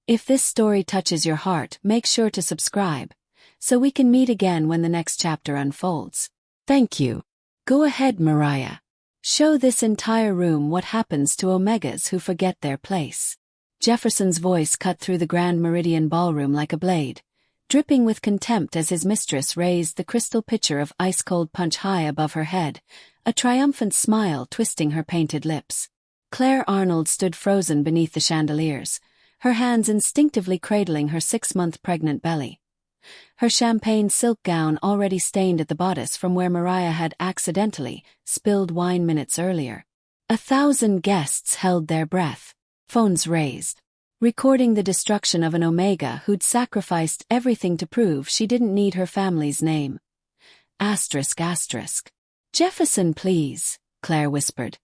If this story touches your heart, make sure to subscribe, so we can meet again when the next chapter unfolds. Thank you. Go ahead, Mariah. Show this entire room what happens to omegas who forget their place. Jefferson's voice cut through the Grand Meridian ballroom like a blade, dripping with contempt as his mistress raised the crystal pitcher of ice-cold punch high above her head, a triumphant smile twisting her painted lips. Claire Arnold stood frozen beneath the chandeliers, her hands instinctively cradling her 6-month pregnant belly. Her champagne silk gown already stained at the bodice from where Mariah had accidentally spilled wine minutes earlier. 1,000 guests held their breath, phones raised, recording the destruction of an omega who'd sacrificed everything to prove she didn't need her family's name. Asterisk asterisk. Jefferson, please, Claire whispered,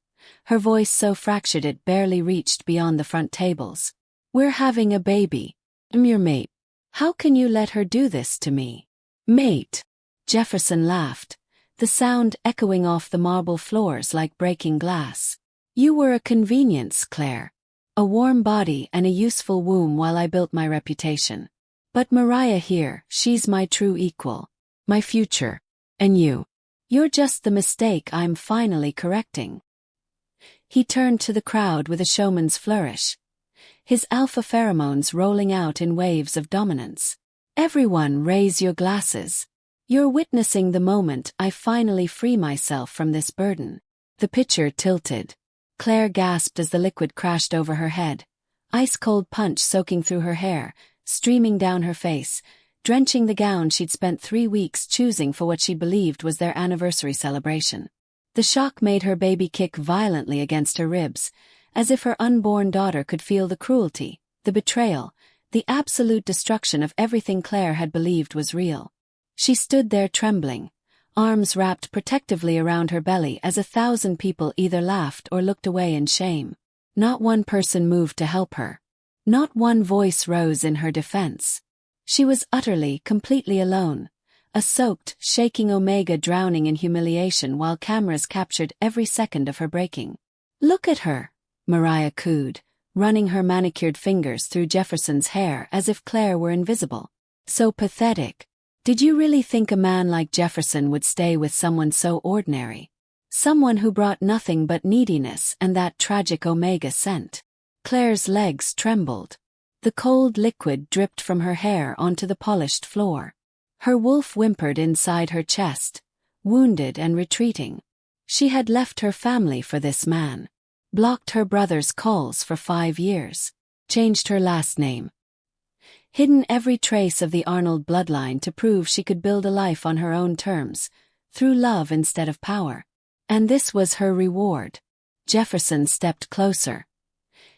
her voice so fractured it barely reached beyond the front tables. We're having a baby. I'm your mate. How can you let her do this to me? Mate. Jefferson laughed, the sound echoing off the marble floors like breaking glass. You were a convenience, Claire. A warm body and a useful womb while I built my reputation. But Mariah here, she's my true equal. My future. And you're just the mistake I'm finally correcting. He turned to the crowd with a showman's flourish, his alpha pheromones rolling out in waves of dominance. Everyone raise your glasses. You're witnessing the moment I finally free myself from this burden. The pitcher tilted. Claire gasped as the liquid crashed over her head, ice-cold punch soaking through her hair, streaming down her face, drenching the gown she'd spent 3 weeks choosing for what she believed was their anniversary celebration. The shock made her baby kick violently against her ribs, as if her unborn daughter could feel the cruelty, the betrayal, the absolute destruction of everything Claire had believed was real. She stood there trembling, arms wrapped protectively around her belly as 1,000 people either laughed or looked away in shame. Not one person moved to help her. Not one voice rose in her defense. She was utterly, completely alone, a soaked, shaking omega drowning in humiliation while cameras captured every second of her breaking. Look at her, Mariah cooed, running her manicured fingers through Jefferson's hair as if Claire were invisible. So pathetic. Did you really think a man like Jefferson would stay with someone so ordinary? Someone who brought nothing but neediness and that tragic omega scent. Claire's legs trembled. The cold liquid dripped from her hair onto the polished floor. Her wolf whimpered inside her chest, wounded and retreating. She had left her family for this man. Blocked her brother's calls for 5 years. Changed her last name. Hidden every trace of the Arnold bloodline to prove she could build a life on her own terms, through love instead of power. And this was her reward. Jefferson stepped closer,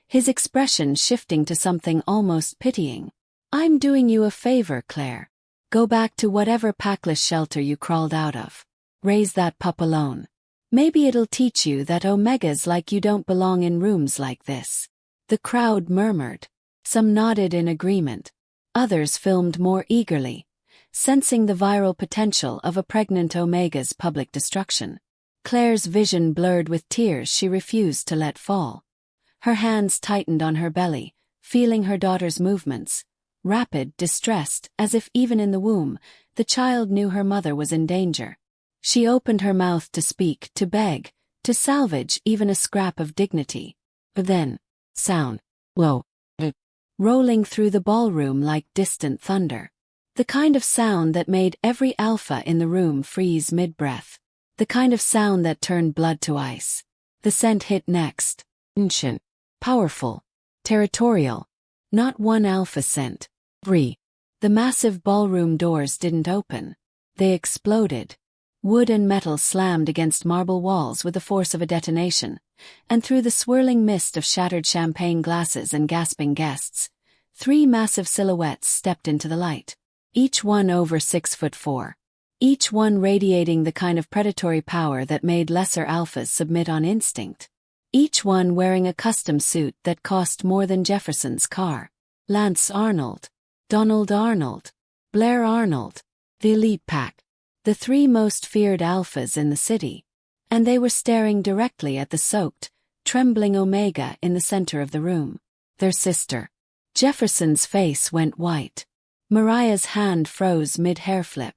his expression shifting to something almost pitying. I'm doing you a favor, Claire. Go back to whatever packless shelter you crawled out of. Raise that pup alone. Maybe it'll teach you that omegas like you don't belong in rooms like this. The crowd murmured. Some nodded in agreement. Others filmed more eagerly, sensing the viral potential of a pregnant omega's public destruction. Claire's vision blurred with tears she refused to let fall. Her hands tightened on her belly, feeling her daughter's movements, rapid, distressed, as if even in the womb, the child knew her mother was in danger. She opened her mouth to speak, to beg, to salvage even a scrap of dignity. But then, sound, low, rolling through the ballroom like distant thunder. The kind of sound that made every alpha in the room freeze mid-breath. The kind of sound that turned blood to ice. The scent hit next. Ancient. Powerful. Territorial. Not one alpha scent. 3. The massive ballroom doors didn't open. They exploded. Wood and metal slammed against marble walls with the force of a detonation, and through the swirling mist of shattered champagne glasses and gasping guests, 3 massive silhouettes stepped into the light. Each one over 6'4". Each one radiating the kind of predatory power that made lesser alphas submit on instinct. Each one wearing a custom suit that cost more than Jefferson's car. Lance Arnold, Donald Arnold, Blair Arnold, the elite pack, the 3 most feared alphas in the city. And they were staring directly at the soaked, trembling omega in the center of the room. Their sister. Jefferson's face went white. Mariah's hand froze mid-hair flip.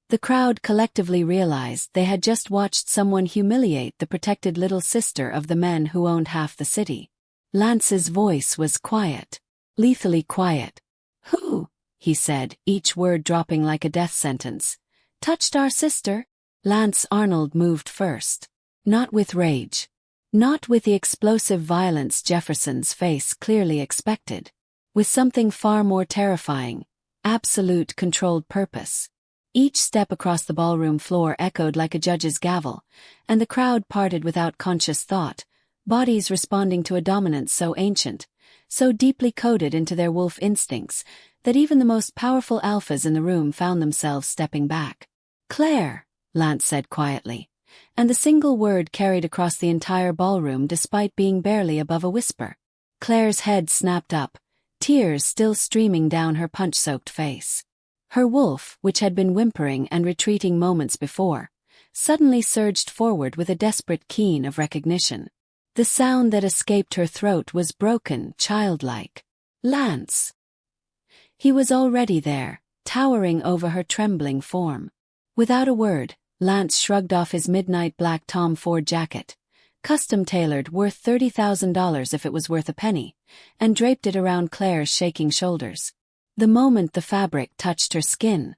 The crowd collectively realized they had just watched someone humiliate the protected little sister of the men who owned half the city. Lance's voice was quiet. Lethally quiet. "Who?" he said, each word dropping like a death sentence. "Touched our sister?" Lance Arnold moved first. Not with rage. Not with the explosive violence Jefferson's face clearly expected. With something far more terrifying. Absolute controlled purpose. Each step across the ballroom floor echoed like a judge's gavel, and the crowd parted without conscious thought, bodies responding to a dominance so ancient, so deeply coded into their wolf instincts, that even the most powerful alphas in the room found themselves stepping back. "Claire," Lance said quietly, and the single word carried across the entire ballroom despite being barely above a whisper. Claire's head snapped up, tears still streaming down her punch-soaked face. Her wolf, which had been whimpering and retreating moments before, suddenly surged forward with a desperate keen of recognition. The sound that escaped her throat was broken, childlike. "Lance!" He was already there, towering over her trembling form. Without a word, Lance shrugged off his midnight black Tom Ford jacket, custom-tailored, worth $30,000 if it was worth a penny, and draped it around Claire's shaking shoulders. The moment the fabric touched her skin,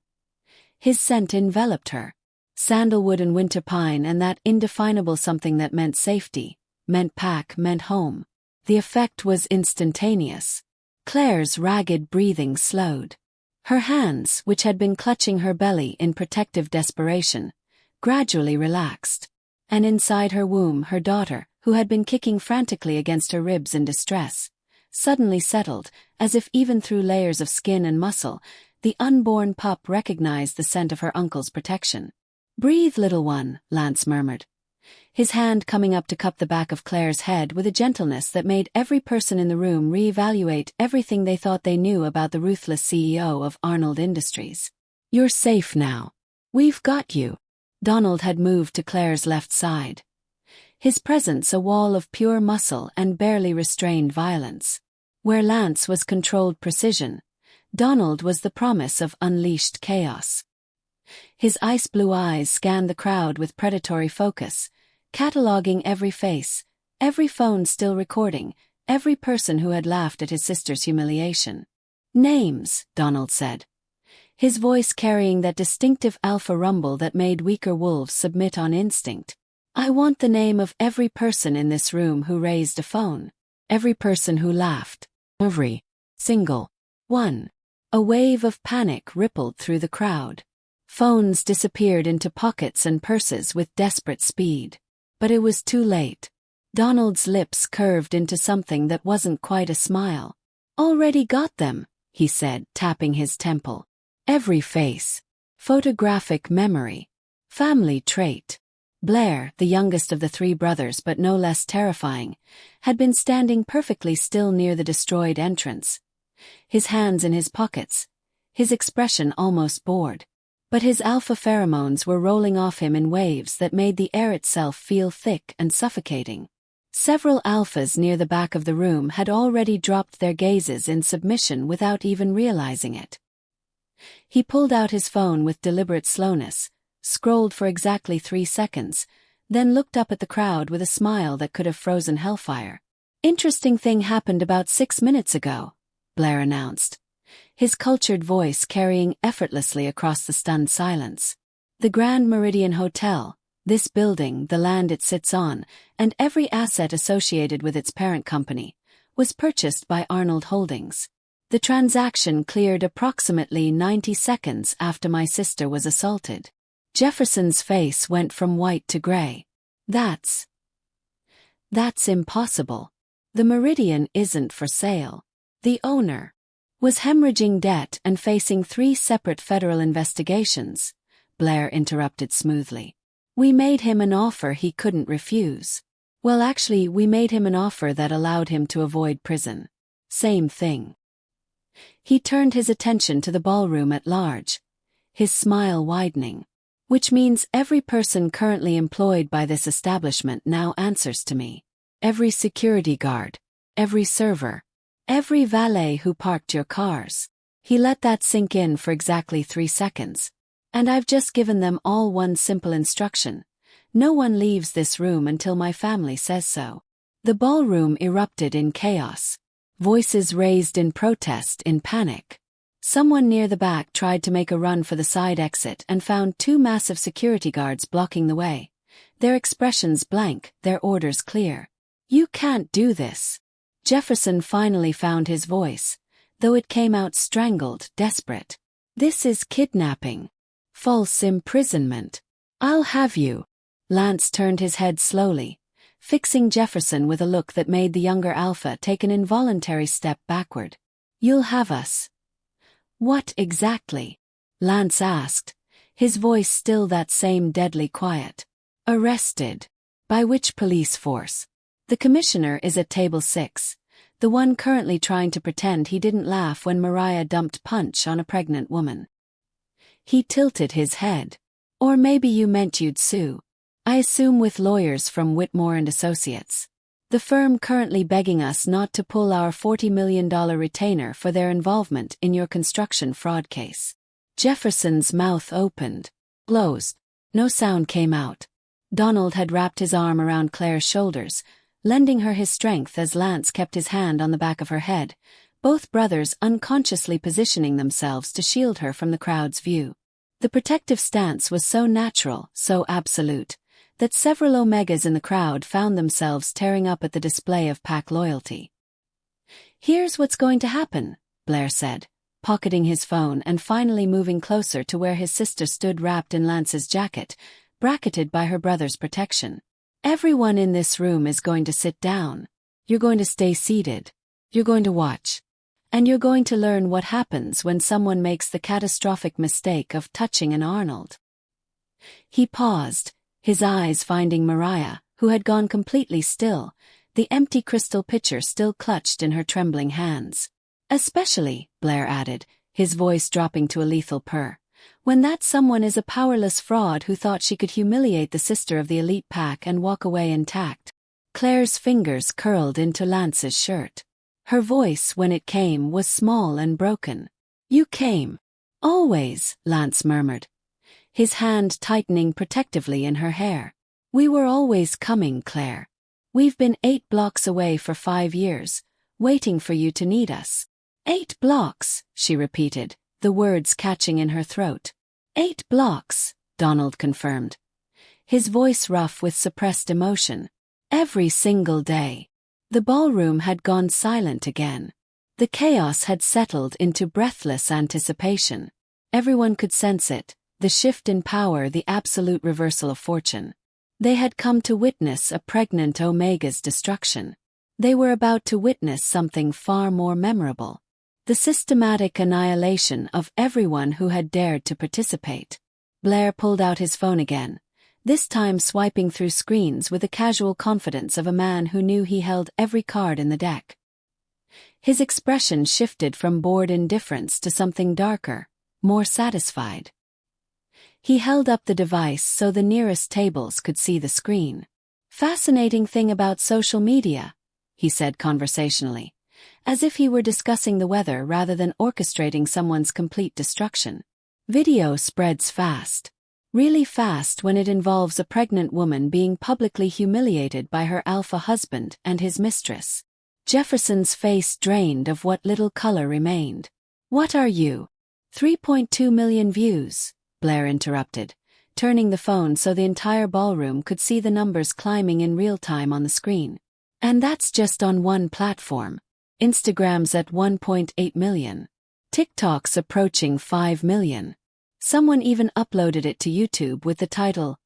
his scent enveloped her. Sandalwood and winter pine, and that indefinable something that meant safety, meant pack, meant home. The effect was instantaneous. Claire's ragged breathing slowed. Her hands, which had been clutching her belly in protective desperation, gradually relaxed. And inside her womb, her daughter, who had been kicking frantically against her ribs in distress, suddenly settled, as if even through layers of skin and muscle, the unborn pup recognized the scent of her uncle's protection. "Breathe, little one," Lance murmured, his hand coming up to cup the back of Claire's head with a gentleness that made every person in the room reevaluate everything they thought they knew about the ruthless CEO of Arnold Industries. "You're safe now. We've got you." Donald had moved to Claire's left side. His presence a wall of pure muscle and barely restrained violence. Where Lance was controlled precision, Donald was the promise of unleashed chaos. His ice-blue eyes scanned the crowd with predatory focus, cataloging every face, every phone still recording, every person who had laughed at his sister's humiliation. "Names," Donald said, his voice carrying that distinctive alpha rumble that made weaker wolves submit on instinct. "I want the name of every person in this room who raised a phone. Every person who laughed. Every single one." A wave of panic rippled through the crowd. Phones disappeared into pockets and purses with desperate speed. But it was too late. Donald's lips curved into something that wasn't quite a smile. "Already got them," he said, tapping his temple. "Every face. Photographic memory. Family trait." Blair, the youngest of the three brothers but no less terrifying, had been standing perfectly still near the destroyed entrance. His hands in his pockets, his expression almost bored. But his alpha pheromones were rolling off him in waves that made the air itself feel thick and suffocating. Several alphas near the back of the room had already dropped their gazes in submission without even realizing it. He pulled out his phone with deliberate slowness, scrolled for exactly 3 seconds, then looked up at the crowd with a smile that could have frozen hellfire. "Interesting thing happened about 6 minutes ago," Blair announced, his cultured voice carrying effortlessly across the stunned silence. "The Grand Meridian Hotel, this building, the land it sits on, and every asset associated with its parent company, was purchased by Arnold Holdings. The transaction cleared approximately 90 seconds after my sister was assaulted." Jefferson's face went from white to gray. That's impossible. The Meridian isn't for sale. The owner was hemorrhaging debt and facing 3 separate federal investigations," Blair interrupted smoothly. "We made him an offer he couldn't refuse. Well, actually, we made him an offer that allowed him to avoid prison. Same thing." He turned his attention to the ballroom at large, his smile widening. "Which means every person currently employed by this establishment now answers to me. Every security guard, every server, Every valet who parked your cars. He let that sink in for exactly 3 seconds. And I've just given them all one simple instruction. No one leaves this room until my family says so. The ballroom erupted in chaos. Voices raised in protest, in panic. Someone near the back tried to make a run for the side exit and found 2 massive security guards blocking the way. Their expressions blank, their orders clear. You can't do this. Jefferson finally found his voice, though it came out strangled, desperate. This is kidnapping. False imprisonment. I'll have you. Lance turned his head slowly, fixing Jefferson with a look that made the younger Alpha take an involuntary step backward. You'll have us. What exactly? Lance asked, his voice still that same deadly quiet. Arrested. By which police force? The commissioner is at table 6, the one currently trying to pretend he didn't laugh when Mariah dumped punch on a pregnant woman. He tilted his head. Or maybe you meant you'd sue. I assume with lawyers from Whitmore and Associates. The firm currently begging us not to pull our $40 million retainer for their involvement in your construction fraud case. Jefferson's mouth opened. Closed. No sound came out. Donald had wrapped his arm around Claire's shoulders, lending her his strength as Lance kept his hand on the back of her head, both brothers unconsciously positioning themselves to shield her from the crowd's view. The protective stance was so natural, so absolute, that several Omegas in the crowd found themselves tearing up at the display of pack loyalty. Here's what's going to happen, Blair said, pocketing his phone and finally moving closer to where his sister stood wrapped in Lance's jacket, bracketed by her brother's protection. Everyone in this room is going to sit down. You're going to stay seated. You're going to watch. And you're going to learn what happens when someone makes the catastrophic mistake of touching an Arnold. He paused, his eyes finding Mariah, who had gone completely still, the empty crystal pitcher still clutched in her trembling hands. Especially, Blair added, his voice dropping to a lethal purr, when that someone is a powerless fraud who thought she could humiliate the sister of the elite pack and walk away intact. Claire's fingers curled into Lance's shirt. Her voice, when it came, was small and broken. You came. Always, Lance murmured, his hand tightening protectively in her hair. We were always coming, Claire. We've been 8 blocks away for 5 years, waiting for you to need us. 8 blocks, she repeated, the words catching in her throat. 8 blocks, Donald confirmed, his voice rough with suppressed emotion. Every single day. The ballroom had gone silent again. The chaos had settled into breathless anticipation. Everyone could sense it, the shift in power, the absolute reversal of fortune. They had come to witness a pregnant Omega's destruction. They were about to witness something far more memorable. The systematic annihilation of everyone who had dared to participate. Blair pulled out his phone again, this time swiping through screens with the casual confidence of a man who knew he held every card in the deck. His expression shifted from bored indifference to something darker, more satisfied. He held up the device so the nearest tables could see the screen. Fascinating thing about social media, he said conversationally, as if he were discussing the weather rather than orchestrating someone's complete destruction. Video spreads fast. Really fast when it involves a pregnant woman being publicly humiliated by her alpha husband and his mistress. Jefferson's face drained of what little color remained. What are you? 3.2 million views, Blair interrupted, turning the phone so the entire ballroom could see the numbers climbing in real time on the screen. And that's just on one platform. Instagram's at 1.8 million. TikTok's approaching 5 million. Someone even uploaded it to YouTube with the title,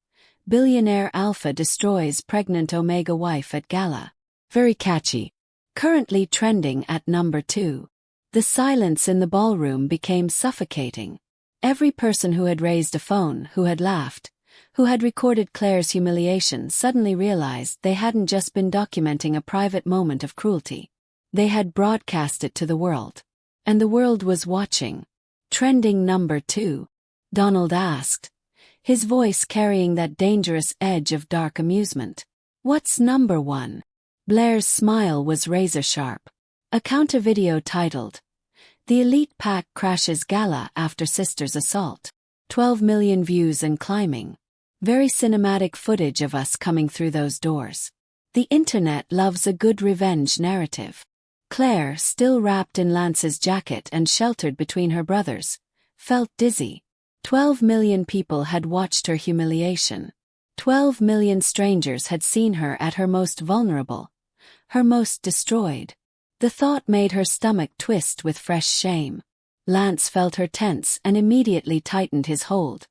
Billionaire Alpha Destroys Pregnant Omega Wife at Gala. Very catchy. Currently trending at number 2. The silence in the ballroom became suffocating. Every person who had raised a phone, who had laughed, who had recorded Claire's humiliation suddenly realized they hadn't just been documenting a private moment of cruelty. They had broadcast it to the world. And the world was watching. Trending number 2. Donald asked, his voice carrying that dangerous edge of dark amusement. What's number 1? Blair's smile was razor-sharp. A counter video titled, "The Elite Pack Crashes Gala After Sister's Assault." 12 million views and climbing. Very cinematic footage of us coming through those doors. The internet loves a good revenge narrative. Claire, still wrapped in Lance's jacket and sheltered between her brothers, felt dizzy. 12 million people had watched her humiliation. 12 million strangers had seen her at her most vulnerable, her most destroyed. The thought made her stomach twist with fresh shame. Lance felt her tense and immediately tightened his hold,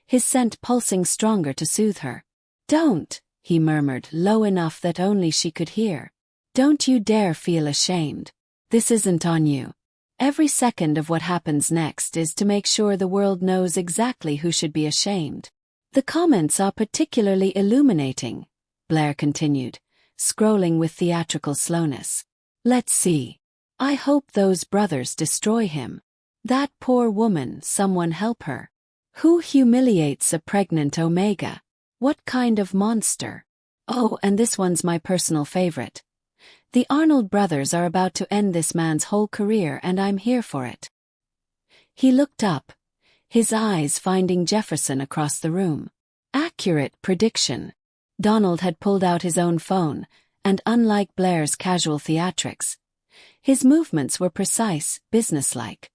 his scent pulsing stronger to soothe her. "Don't," he murmured, low enough that only she could hear. "Don't you dare feel ashamed. This isn't on you. Every second of what happens next is to make sure the world knows exactly who should be ashamed." "The comments are particularly illuminating," Blair continued, scrolling with theatrical slowness. "Let's see. I hope those brothers destroy him. That poor woman, someone help her. Who humiliates a pregnant Omega? What kind of monster? Oh, and this one's my personal favorite. The Arnold brothers are about to end this man's whole career and I'm here for it." He looked up, his eyes finding Jefferson across the room. Accurate prediction. Donald had pulled out his own phone, and unlike Blair's casual theatrics, his movements were precise, businesslike.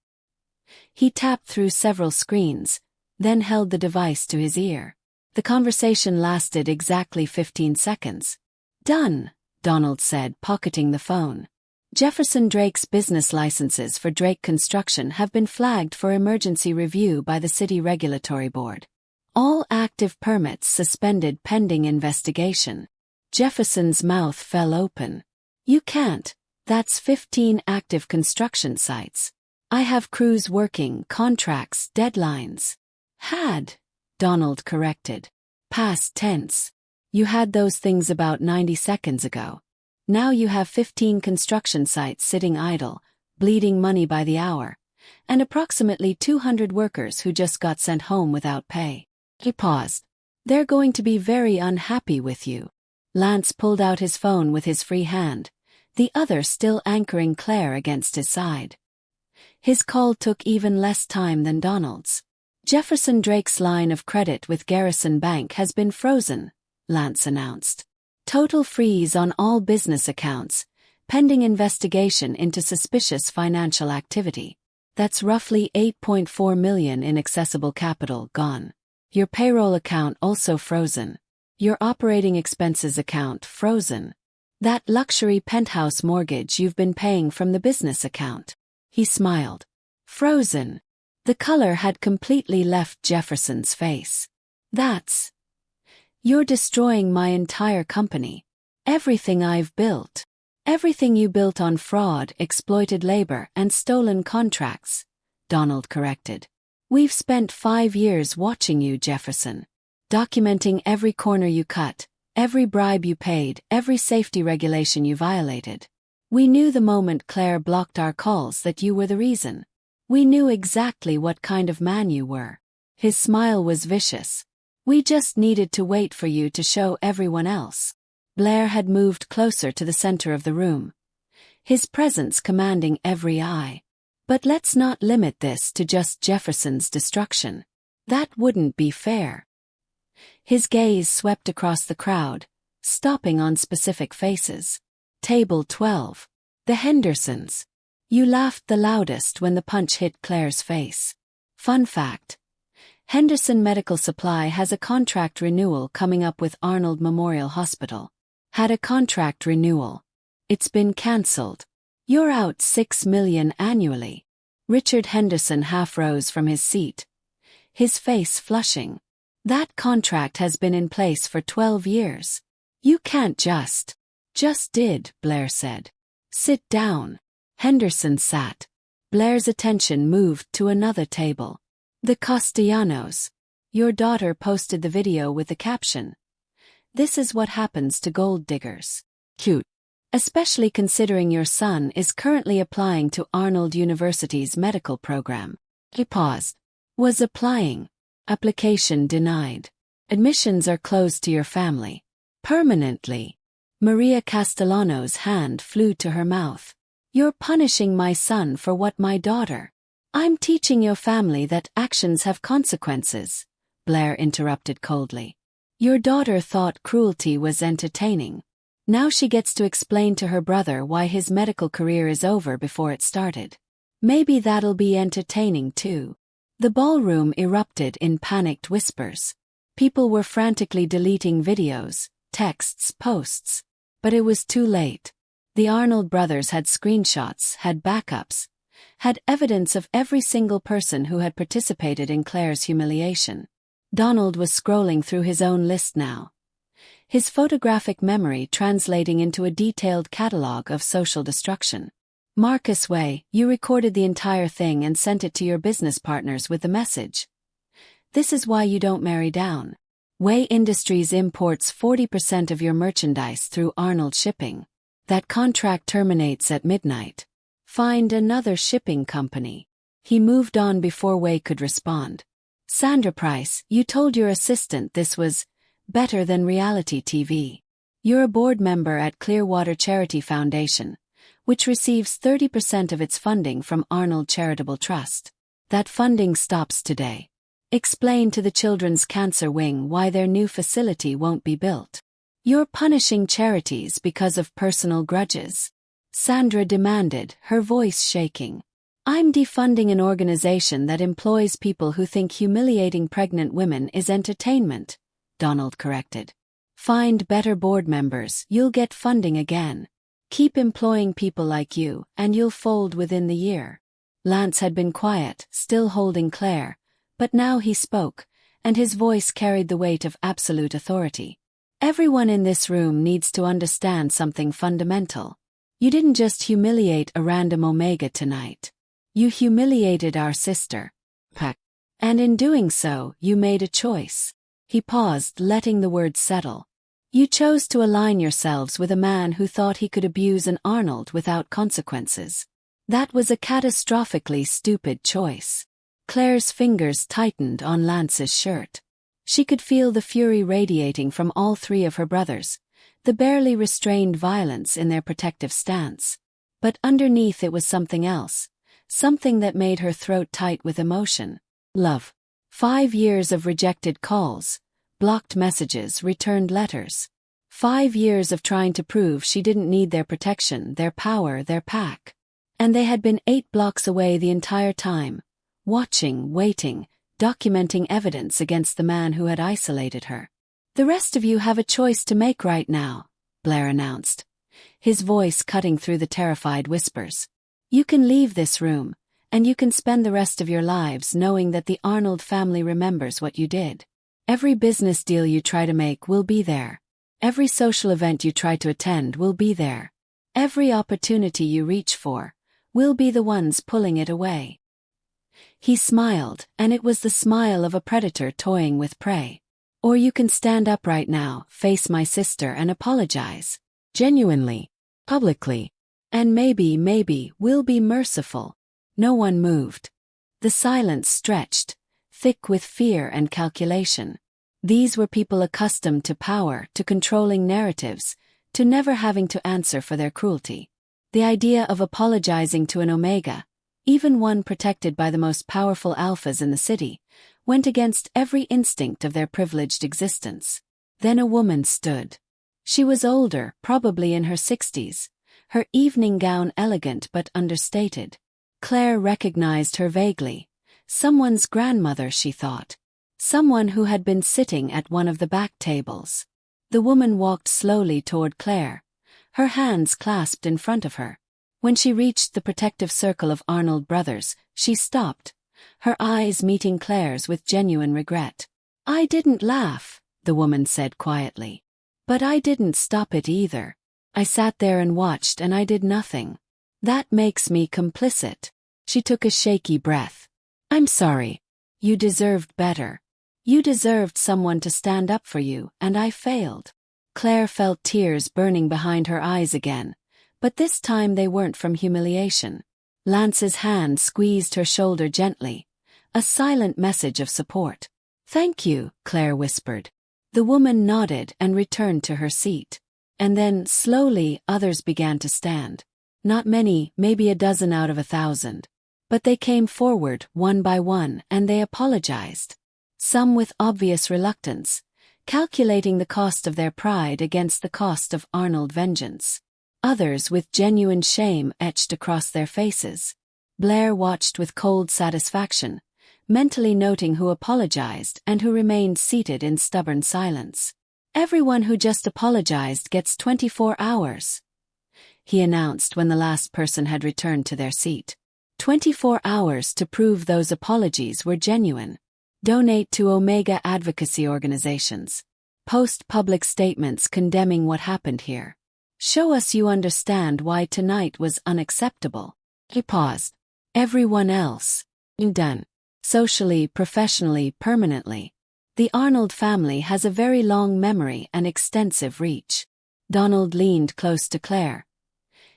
He tapped through several screens, then held the device to his ear. The conversation lasted exactly 15 seconds. "Done," Donald said, pocketing the phone. "Jefferson Drake's business licenses for Drake Construction have been flagged for emergency review by the City Regulatory Board. All active permits suspended pending investigation." Jefferson's mouth fell open. "You can't. That's 15 active construction sites. I have crews working, contracts, deadlines." "Had," Donald corrected. Past tense. "You had those things about 90 seconds ago. Now you have 15 construction sites sitting idle, bleeding money by the hour, and approximately 200 workers who just got sent home without pay." He paused. "They're going to be very unhappy with you." Lance pulled out his phone with his free hand, the other still anchoring Claire against his side. His call took even less time than Donald's. "Jefferson Drake's line of credit with Garrison Bank has been frozen," Lance announced. "Total freeze on all business accounts, pending investigation into suspicious financial activity. That's roughly 8.4 million in accessible capital gone. Your payroll account also frozen. Your operating expenses account frozen. That luxury penthouse mortgage you've been paying from the business account." He smiled. "Frozen." The color had completely left Jefferson's face. "That's... You're destroying my entire company. Everything I've built. Everything you built on fraud, exploited labor, and stolen contracts," Donald corrected. "We've spent 5 years watching you, Jefferson. Documenting every corner you cut, every bribe you paid, every safety regulation you violated. We knew the moment Claire blocked our calls that you were the reason. We knew exactly what kind of man you were." His smile was vicious. "We just needed to wait for you to show everyone else." Blair had moved closer to the center of the room, his presence commanding every eye. "But let's not limit this to just Jefferson's destruction. That wouldn't be fair." His gaze swept across the crowd, stopping on specific faces. "Table 12. The Hendersons." You laughed the loudest when the punch hit Claire's face. Fun fact. Henderson Medical Supply has a contract renewal coming up with Arnold Memorial Hospital. Had a contract renewal. It's been cancelled. You're out $6 million annually. Richard Henderson half rose from his seat, his face flushing. That contract has been in place for 12 years. You can't just did, Blair said. Sit down. Henderson sat. Blair's attention moved to another table. The Castellanos. Your daughter posted the video with the caption, "This is what happens to gold diggers." Cute. Especially considering your son is currently applying to Arnold University's medical program. He paused. Was applying. Application denied. Admissions are closed to your family. Permanently. Maria Castellano's hand flew to her mouth. You're punishing my son for what my daughter. I'm teaching your family that actions have consequences, Blair interrupted coldly. Your daughter thought cruelty was entertaining. Now she gets to explain to her brother why his medical career is over before it started. Maybe that'll be entertaining too. The ballroom erupted in panicked whispers. People were frantically deleting videos, texts, posts. But it was too late. The Arnold brothers had screenshots, had backups, had evidence of every single person who had participated in Claire's humiliation. Donald was scrolling through his own list now, his photographic memory translating into a detailed catalog of social destruction. Marcus Way, you recorded the entire thing and sent it to your business partners with the message. This is why you don't marry down. Way Industries imports 40% of your merchandise through Arnold Shipping. That contract terminates at midnight. Find another shipping company. He moved on before Way could respond. Sandra Price, you told your assistant this was better than reality TV. You're a board member at Clearwater Charity Foundation, which receives 30% of its funding from Arnold Charitable Trust. That funding stops today. Explain to the Children's Cancer Wing why their new facility won't be built. You're punishing charities because of personal grudges. Sandra demanded, her voice shaking. I'm defunding an organization that employs people who think humiliating pregnant women is entertainment, Donald corrected. Find better board members, you'll get funding again. Keep employing people like you, and you'll fold within the year. Lance had been quiet, still holding Claire, but now he spoke, and his voice carried the weight of absolute authority. Everyone in this room needs to understand something fundamental. You didn't just humiliate a random Omega tonight. You humiliated our sister. Pack. And in doing so, you made a choice. He paused, letting the words settle. You chose to align yourselves with a man who thought he could abuse an Arnold without consequences. That was a catastrophically stupid choice. Claire's fingers tightened on Lance's shirt. She could feel the fury radiating from all three of her brothers, the barely restrained violence in their protective stance. But underneath it was something else. Something that made her throat tight with emotion. Love. 5 years of rejected calls, blocked messages, returned letters. 5 years of trying to prove she didn't need their protection, their power, their pack. And they had been 8 blocks away the entire time, watching, waiting, documenting evidence against the man who had isolated her. The rest of you have a choice to make right now, Blair announced, his voice cutting through the terrified whispers. You can leave this room, and you can spend the rest of your lives knowing that the Arnold family remembers what you did. Every business deal you try to make will be there. Every social event you try to attend will be there. Every opportunity you reach for will be the ones pulling it away. He smiled, and it was the smile of a predator toying with prey. Or you can stand up right now, face my sister and apologize. Genuinely. Publicly. And maybe, we'll be merciful. No one moved. The silence stretched, thick with fear and calculation. These were people accustomed to power, to controlling narratives, to never having to answer for their cruelty. The idea of apologizing to an Omega, even one protected by the most powerful alphas in the city, went against every instinct of their privileged existence. Then a woman stood. She was older, probably in her 60s, her evening gown elegant but understated. Claire recognized her vaguely. Someone's grandmother, she thought. Someone who had been sitting at one of the back tables. The woman walked slowly toward Claire, her hands clasped in front of her. When she reached the protective circle of Arnold brothers, she stopped, her eyes meeting Claire's with genuine regret. I didn't laugh, the woman said quietly. But I didn't stop it either. I sat there and watched and I did nothing. That makes me complicit. She took a shaky breath. I'm sorry. You deserved better. You deserved someone to stand up for you, and I failed. Claire felt tears burning behind her eyes again, but this time they weren't from humiliation. Lance's hand squeezed her shoulder gently, a silent message of support. Thank you, Claire whispered. The woman nodded and returned to her seat. And then, slowly, others began to stand. Not many, maybe a dozen out of 1,000. But they came forward, one by one, and they apologized. Some with obvious reluctance, calculating the cost of their pride against the cost of Arnold vengeance. Others with genuine shame etched across their faces. Blair watched with cold satisfaction, mentally noting who apologized and who remained seated in stubborn silence. "Everyone who just apologized gets 24 hours," he announced when the last person had returned to their seat. 24 hours to prove those apologies were genuine. Donate to Omega advocacy organizations. Post public statements condemning what happened here. Show us you understand why tonight was unacceptable. He paused. Everyone else. Done. Socially, professionally, permanently. The Arnold family has a very long memory and extensive reach. Donald leaned close to Claire.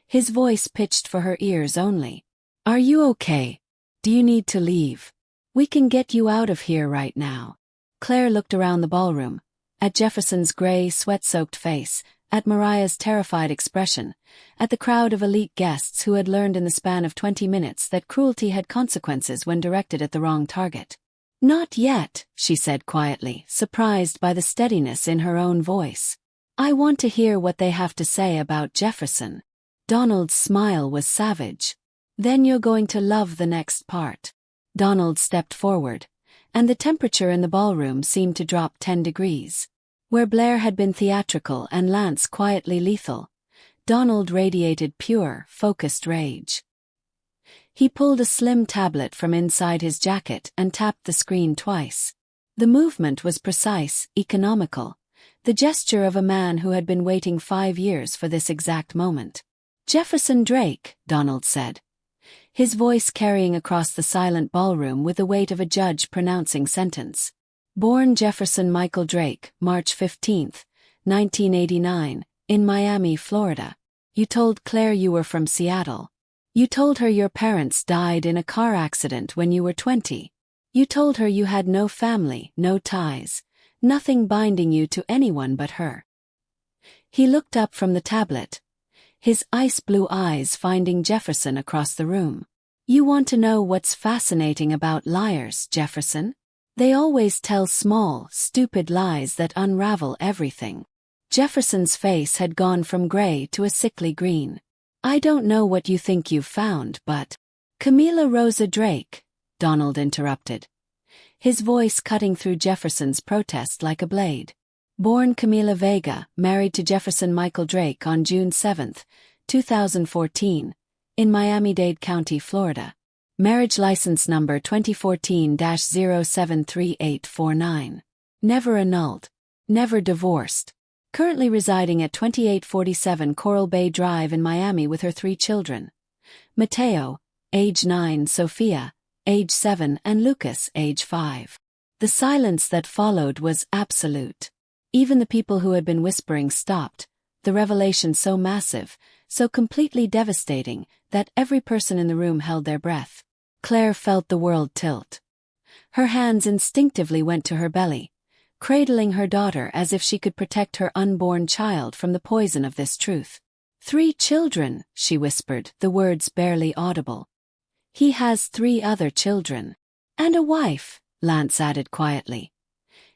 His voice pitched for her ears only. "Are you okay? Do you need to leave? We can get you out of here right now." Claire looked around the ballroom, at Jefferson's gray, sweat-soaked face, at Mariah's terrified expression, at the crowd of elite guests who had learned in the span of 20 minutes that cruelty had consequences when directed at the wrong target. "Not yet," she said quietly, surprised by the steadiness in her own voice. "I want to hear what they have to say about Jefferson." Donald's smile was savage. "Then you're going to love the next part." Donald stepped forward, and the temperature in the ballroom seemed to drop 10 degrees. Where Blair had been theatrical and Lance quietly lethal, Donald radiated pure, focused rage. He pulled a slim tablet from inside his jacket and tapped the screen twice. The movement was precise, economical, the gesture of a man who had been waiting 5 years for this exact moment. "Jefferson Drake," Donald said, his voice carrying across the silent ballroom with the weight of a judge pronouncing sentence. "Born Jefferson Michael Drake, March 15, 1989, in Miami, Florida. You told Claire you were from Seattle. You told her your parents died in a car accident when you were 20. You told her you had no family, no ties, nothing binding you to anyone but her." He looked up from the tablet, his ice-blue eyes finding Jefferson across the room. "You want to know what's fascinating about liars, Jefferson? They always tell small, stupid lies that unravel everything." Jefferson's face had gone from gray to a sickly green. "I don't know what you think you've found, but—" "Camila Rosa Drake," Donald interrupted, his voice cutting through Jefferson's protest like a blade. "Born Camila Vega, married to Jefferson Michael Drake on June 7, 2014, in Miami-Dade County, Florida. Marriage license number 2014-073849. Never annulled. Never divorced. Currently residing at 2847 Coral Bay Drive in Miami with her 3 children. Mateo, age 9, Sophia, age 7, and Lucas, age 5. The silence that followed was absolute. Even the people who had been whispering stopped, the revelation so massive, so completely devastating, that every person in the room held their breath. Claire felt the world tilt. Her hands instinctively went to her belly, cradling her daughter as if she could protect her unborn child from the poison of this truth. 3 children, she whispered, the words barely audible. "He has 3 other children. And a wife," Lance added quietly,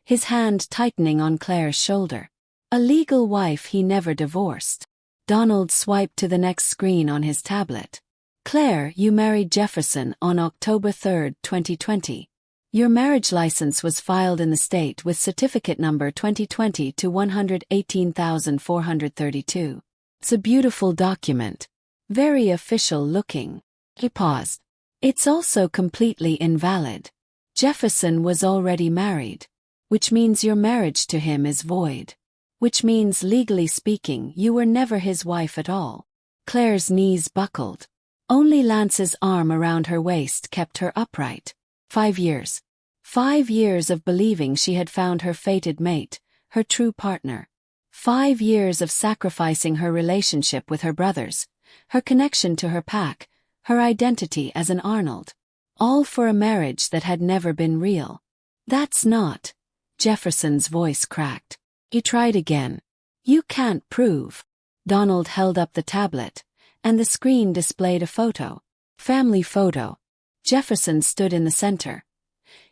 his hand tightening on Claire's shoulder. "A legal wife he never divorced." Donald swiped to the next screen on his tablet. "Claire, you married Jefferson on October 3, 2020. Your marriage license was filed in the state with certificate number 2020-118,432. It's a beautiful document. Very official looking." He paused. "It's also completely invalid. Jefferson was already married. Which means your marriage to him is void. Which means, legally speaking, you were never his wife at all." Claire's knees buckled. Only Lance's arm around her waist kept her upright. 5 years. 5 years of believing she had found her fated mate, her true partner. 5 years of sacrificing her relationship with her brothers, her connection to her pack, her identity as an Arnold. All for a marriage that had never been real. "That's not—" Jefferson's voice cracked. He tried again. "You can't prove." Donald held up the tablet, and the screen displayed a photo. Family photo. Jefferson stood in the center,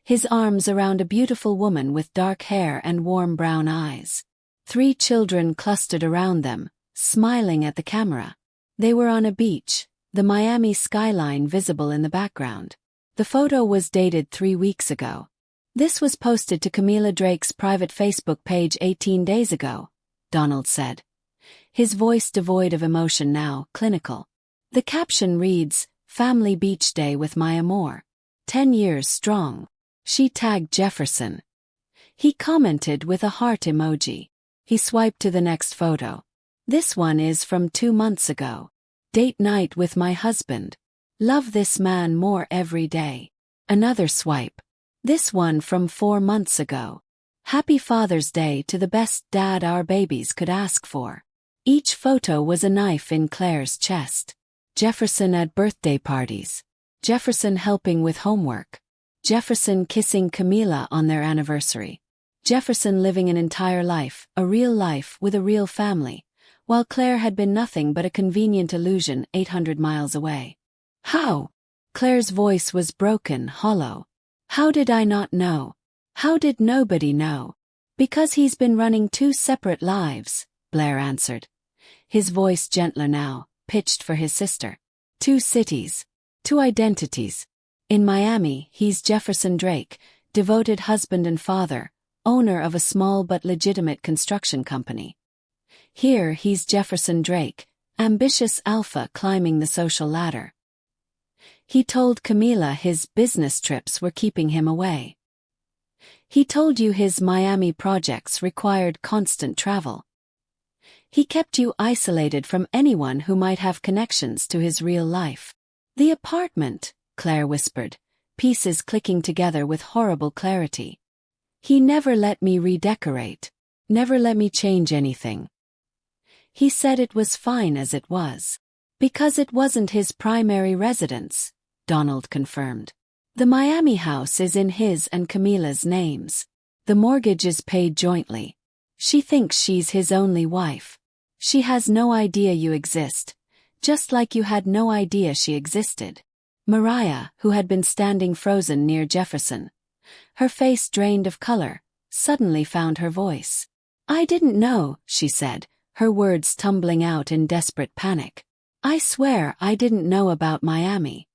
his arms around a beautiful woman with dark hair and warm brown eyes. 3 children clustered around them, smiling at the camera. They were on a beach, the Miami skyline visible in the background. The photo was dated 3 weeks ago. This was posted to Camila Drake's private Facebook page 18 days ago, Donald said, his voice devoid of emotion now clinical. The caption reads, "Family Beach Day with my amor. 10 years strong." She tagged Jefferson. He commented with a heart emoji. He swiped to the next photo. This one is from 2 months ago. "Date night with my husband. Love this man more every day." Another swipe. This one from 4 months ago. "Happy Father's Day to the best dad our babies could ask for." Each photo was a knife in Claire's chest. Jefferson at birthday parties. Jefferson helping with homework. Jefferson kissing Camila on their anniversary. Jefferson living an entire life, a real life with a real family, while Claire had been nothing but a convenient illusion 800 miles away. How? Claire's voice was broken, hollow. How did I not know? How did nobody know? Because he's been running 2 separate lives, Blair answered. His voice gentler now, pitched for his sister. 2 cities. 2 identities. In Miami, he's Jefferson Drake, devoted husband and father, owner of a small but legitimate construction company. Here he's Jefferson Drake, ambitious alpha climbing the social ladder. He told Camila his business trips were keeping him away. He told you his Miami projects required constant travel. He kept you isolated from anyone who might have connections to his real life. "The apartment," Claire whispered, pieces clicking together with horrible clarity. "He never let me redecorate. Never let me change anything. He said it was fine as it was. Because it wasn't his primary residence," Donald confirmed. "The Miami house is in his and Camila's names. The mortgage is paid jointly. She thinks she's his only wife. She has no idea you exist, just like you had no idea she existed." Mariah, who had been standing frozen near Jefferson, her face drained of color, suddenly found her voice. "I didn't know," she said, her words tumbling out in desperate panic. "I swear I didn't know about Miami.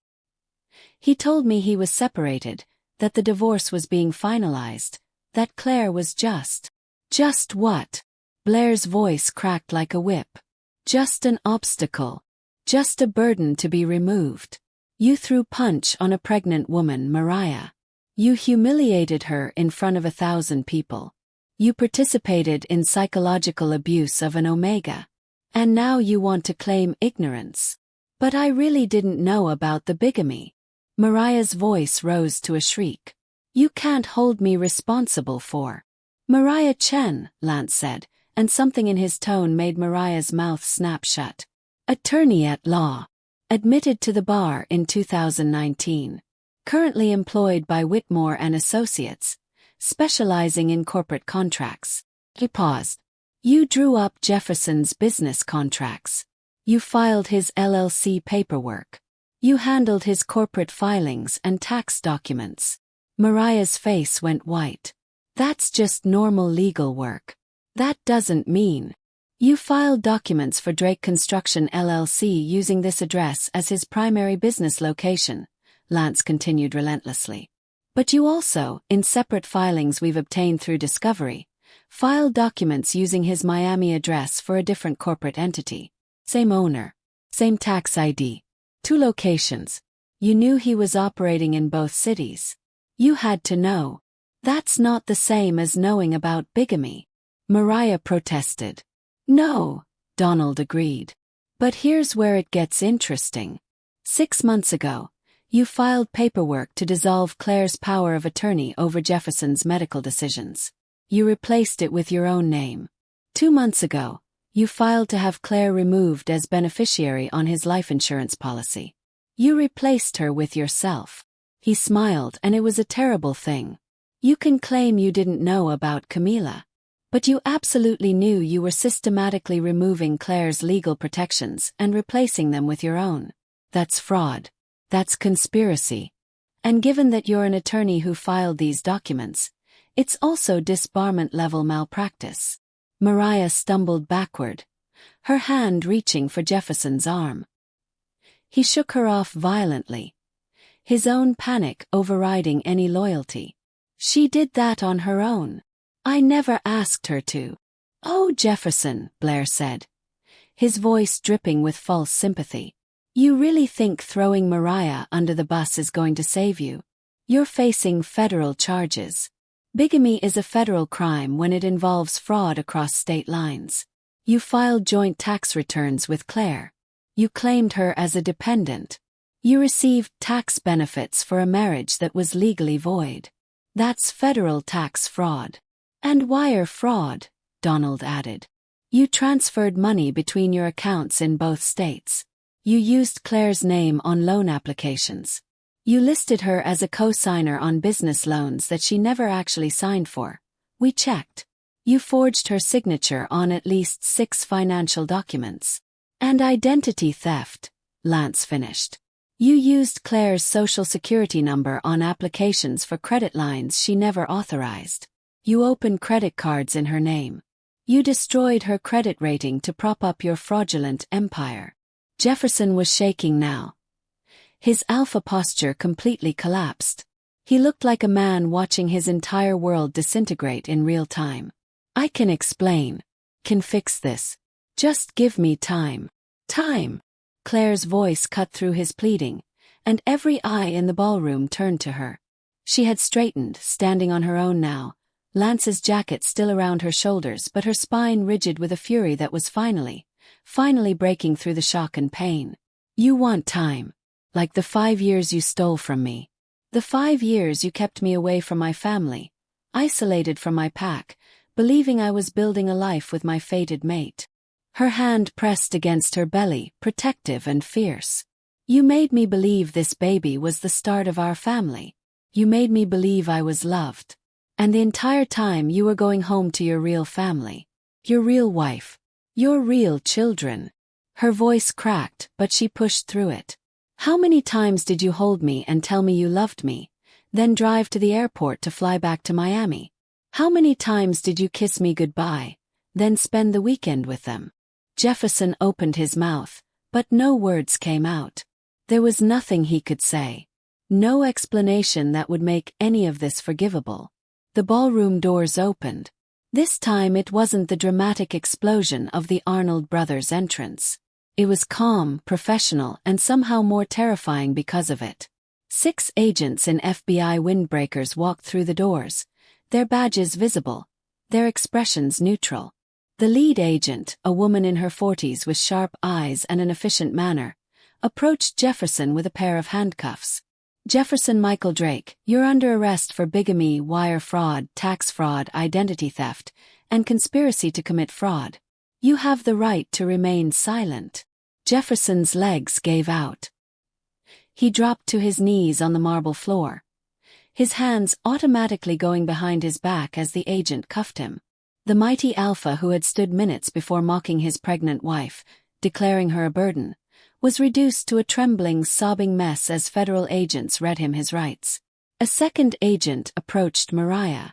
He told me he was separated, that the divorce was being finalized, that Claire was just..." "Just what?" Blair's voice cracked like a whip. "Just an obstacle. Just a burden to be removed. You threw punch on a pregnant woman, Mariah. You humiliated her in front of 1,000 people. You participated in psychological abuse of an omega. And now you want to claim ignorance. But I really didn't know about the bigamy." Mariah's voice rose to a shriek. "You can't hold me responsible for..." "Mariah Chen," Lance said, and something in his tone made Mariah's mouth snap shut. "Attorney at law. Admitted to the bar in 2019. Currently employed by Whitmore and Associates, specializing in corporate contracts." He paused. "You drew up Jefferson's business contracts. You filed his LLC paperwork. You handled his corporate filings and tax documents." Mariah's face went white. "That's just normal legal work. That doesn't mean..." "You filed documents for Drake Construction LLC using this address as his primary business location," Lance continued relentlessly. "But you also, in separate filings we've obtained through discovery, filed documents using his Miami address for a different corporate entity. Same owner. Same tax ID. 2 locations. You knew he was operating in both cities. You had to know. That's not the same as knowing about bigamy." Mariah protested. "No," Donald agreed. "But here's where it gets interesting. 6 months ago, you filed paperwork to dissolve Claire's power of attorney over Jefferson's medical decisions. You replaced it with your own name. 2 months ago, you filed to have Claire removed as beneficiary on his life insurance policy. You replaced her with yourself." He smiled, and it was a terrible thing. "You can claim you didn't know about Camila. But you absolutely knew you were systematically removing Claire's legal protections and replacing them with your own. That's fraud. That's conspiracy. And given that you're an attorney who filed these documents, it's also disbarment-level malpractice. Mariah stumbled backward, her hand reaching for Jefferson's arm. He shook her off violently, his own panic overriding any loyalty. She did that on her own. I never asked her to. Oh, Jefferson, Blair said, his voice dripping with false sympathy. You really think throwing Mariah under the bus is going to save you? You're facing federal charges. Bigamy is a federal crime when it involves fraud across state lines. You filed joint tax returns with Claire. You claimed her as a dependent. You received tax benefits for a marriage that was legally void. That's federal tax fraud. And wire fraud, Donald added. You transferred money between your accounts in both states. You used Claire's name on loan applications. You listed her as a co-signer on business loans that she never actually signed for. We checked. You forged her signature on at least 6 financial documents. And identity theft, Lance finished. You used Claire's social security number on applications for credit lines she never authorized. You opened credit cards in her name. You destroyed her credit rating to prop up your fraudulent empire. Jefferson was shaking now. His alpha posture completely collapsed. He looked like a man watching his entire world disintegrate in real time. I can explain. Can fix this. Just give me time. Time. Claire's voice cut through his pleading, and every eye in the ballroom turned to her. She had straightened, standing on her own now, Lance's jacket still around her shoulders but her spine rigid with a fury that was finally breaking through the shock and pain. You want time. Like the 5 years you stole from me. The 5 years you kept me away from my family, isolated from my pack, believing I was building a life with my fated mate. Her hand pressed against her belly, protective and fierce. You made me believe this baby was the start of our family. You made me believe I was loved. And the entire time you were going home to your real family. Your real wife. Your real children. Her voice cracked, but she pushed through it. How many times did you hold me and tell me you loved me, then drive to the airport to fly back to Miami? How many times did you kiss me goodbye, then spend the weekend with them? Jefferson opened his mouth, but no words came out. There was nothing he could say. No explanation that would make any of this forgivable. The ballroom doors opened. This time it wasn't the dramatic explosion of the Arnold brothers' entrance. It was calm, professional, and somehow more terrifying because of it. 6 agents in FBI windbreakers walked through the doors, their badges visible, their expressions neutral. The lead agent, a woman in her 40s with sharp eyes and an efficient manner, approached Jefferson with a pair of handcuffs. Jefferson Michael Drake, you're under arrest for bigamy, wire fraud, tax fraud, identity theft, and conspiracy to commit fraud. You have the right to remain silent. Jefferson's legs gave out. He dropped to his knees on the marble floor, his hands automatically going behind his back as the agent cuffed him. The mighty alpha who had stood minutes before mocking his pregnant wife, declaring her a burden, was reduced to a trembling, sobbing mess as federal agents read him his rights. A second agent approached Mariah.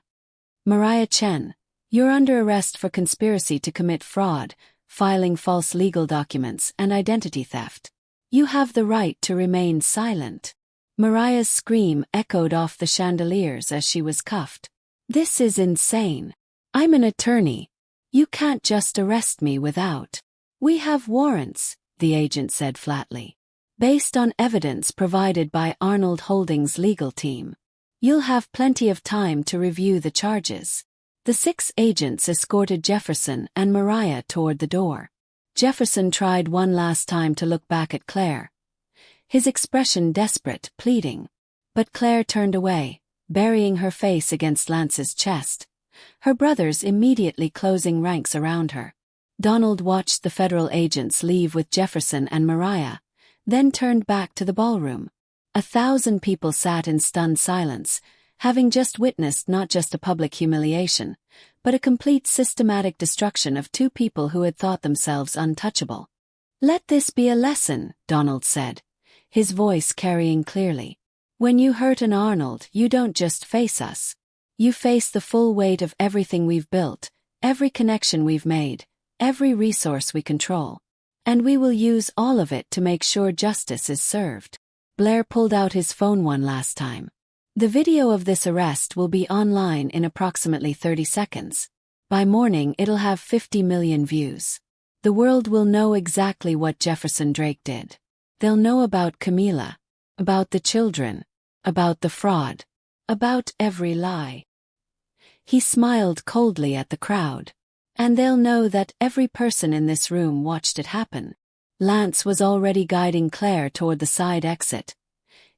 Mariah Chen, you're under arrest for conspiracy to commit fraud, filing false legal documents, and identity theft. You have the right to remain silent. Mariah's scream echoed off the chandeliers as she was cuffed. This is insane. I'm an attorney. You can't just arrest me without. We have warrants, the agent said flatly. Based on evidence provided by Arnold Holdings' legal team. You'll have plenty of time to review the charges. The 6 agents escorted Jefferson and Mariah toward the door. Jefferson tried one last time to look back at Claire, his expression desperate, pleading. But Claire turned away, burying her face against Lance's chest, her brothers immediately closing ranks around her. Donald watched the federal agents leave with Jefferson and Mariah, then turned back to the ballroom. 1,000 people sat in stunned silence, having just witnessed not just a public humiliation, but a complete systematic destruction of two people who had thought themselves untouchable. "Let this be a lesson," Donald said, his voice carrying clearly. "When you hurt an Arnold, you don't just face us. You face the full weight of everything we've built, every connection we've made, every resource we control. And we will use all of it to make sure justice is served." Blair pulled out his phone one last time. "The video of this arrest will be online in approximately 30 seconds. By morning it'll have 50 million views. The world will know exactly what Jefferson Drake did. They'll know about Camila, about the children, about the fraud, about every lie." He smiled coldly at the crowd. "And they'll know that every person in this room watched it happen." Lance was already guiding Claire toward the side exit,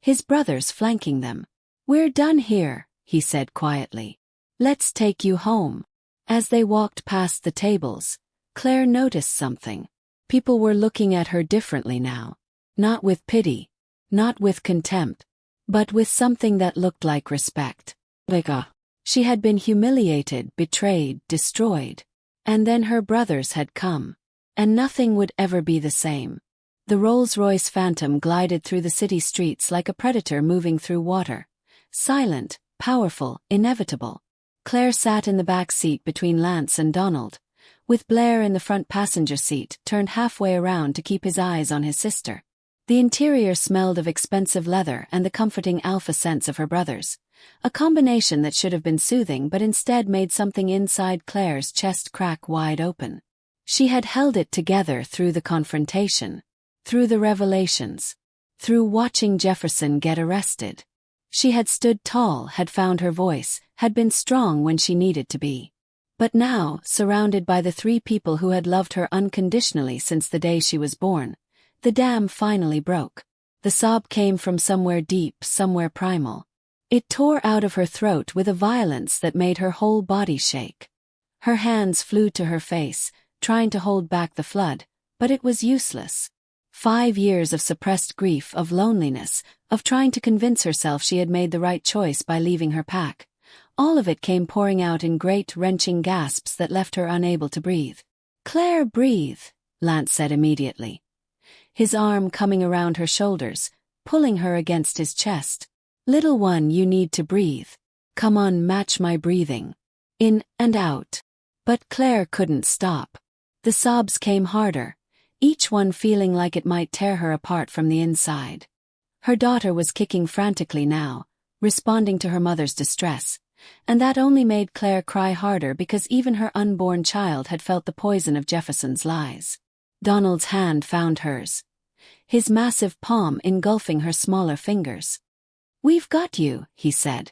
his brothers flanking them. "We're done here," he said quietly. "Let's take you home." As they walked past the tables, Claire noticed something. People were looking at her differently now. Not with pity, not with contempt, but with something that looked like respect. She had been humiliated, betrayed, destroyed. And then her brothers had come. And nothing would ever be the same. The Rolls-Royce Phantom glided through the city streets like a predator moving through water. Silent, powerful, inevitable. Claire sat in the back seat between Lance and Donald, with Blair in the front passenger seat, turned halfway around to keep his eyes on his sister. The interior smelled of expensive leather and the comforting alpha scents of her brothers, a combination that should have been soothing but instead made something inside Claire's chest crack wide open. She had held it together through the confrontation, through the revelations, through watching Jefferson get arrested. She had stood tall, had found her voice, had been strong when she needed to be. But now, surrounded by the three people who had loved her unconditionally since the day she was born, the dam finally broke. The sob came from somewhere deep, somewhere primal. It tore out of her throat with a violence that made her whole body shake. Her hands flew to her face, trying to hold back the flood, but it was useless. 5 years of suppressed grief, of loneliness, of trying to convince herself she had made the right choice by leaving her pack. All of it came pouring out in great, wrenching gasps that left her unable to breathe. "Claire, breathe," Lance said immediately, his arm coming around her shoulders, pulling her against his chest. "Little one, you need to breathe. Come on, match my breathing. In and out." But Claire couldn't stop. The sobs came harder, each one feeling like it might tear her apart from the inside. Her daughter was kicking frantically now, responding to her mother's distress, and that only made Claire cry harder because even her unborn child had felt the poison of Jefferson's lies. Donald's hand found hers, his massive palm engulfing her smaller fingers. "We've got you," he said,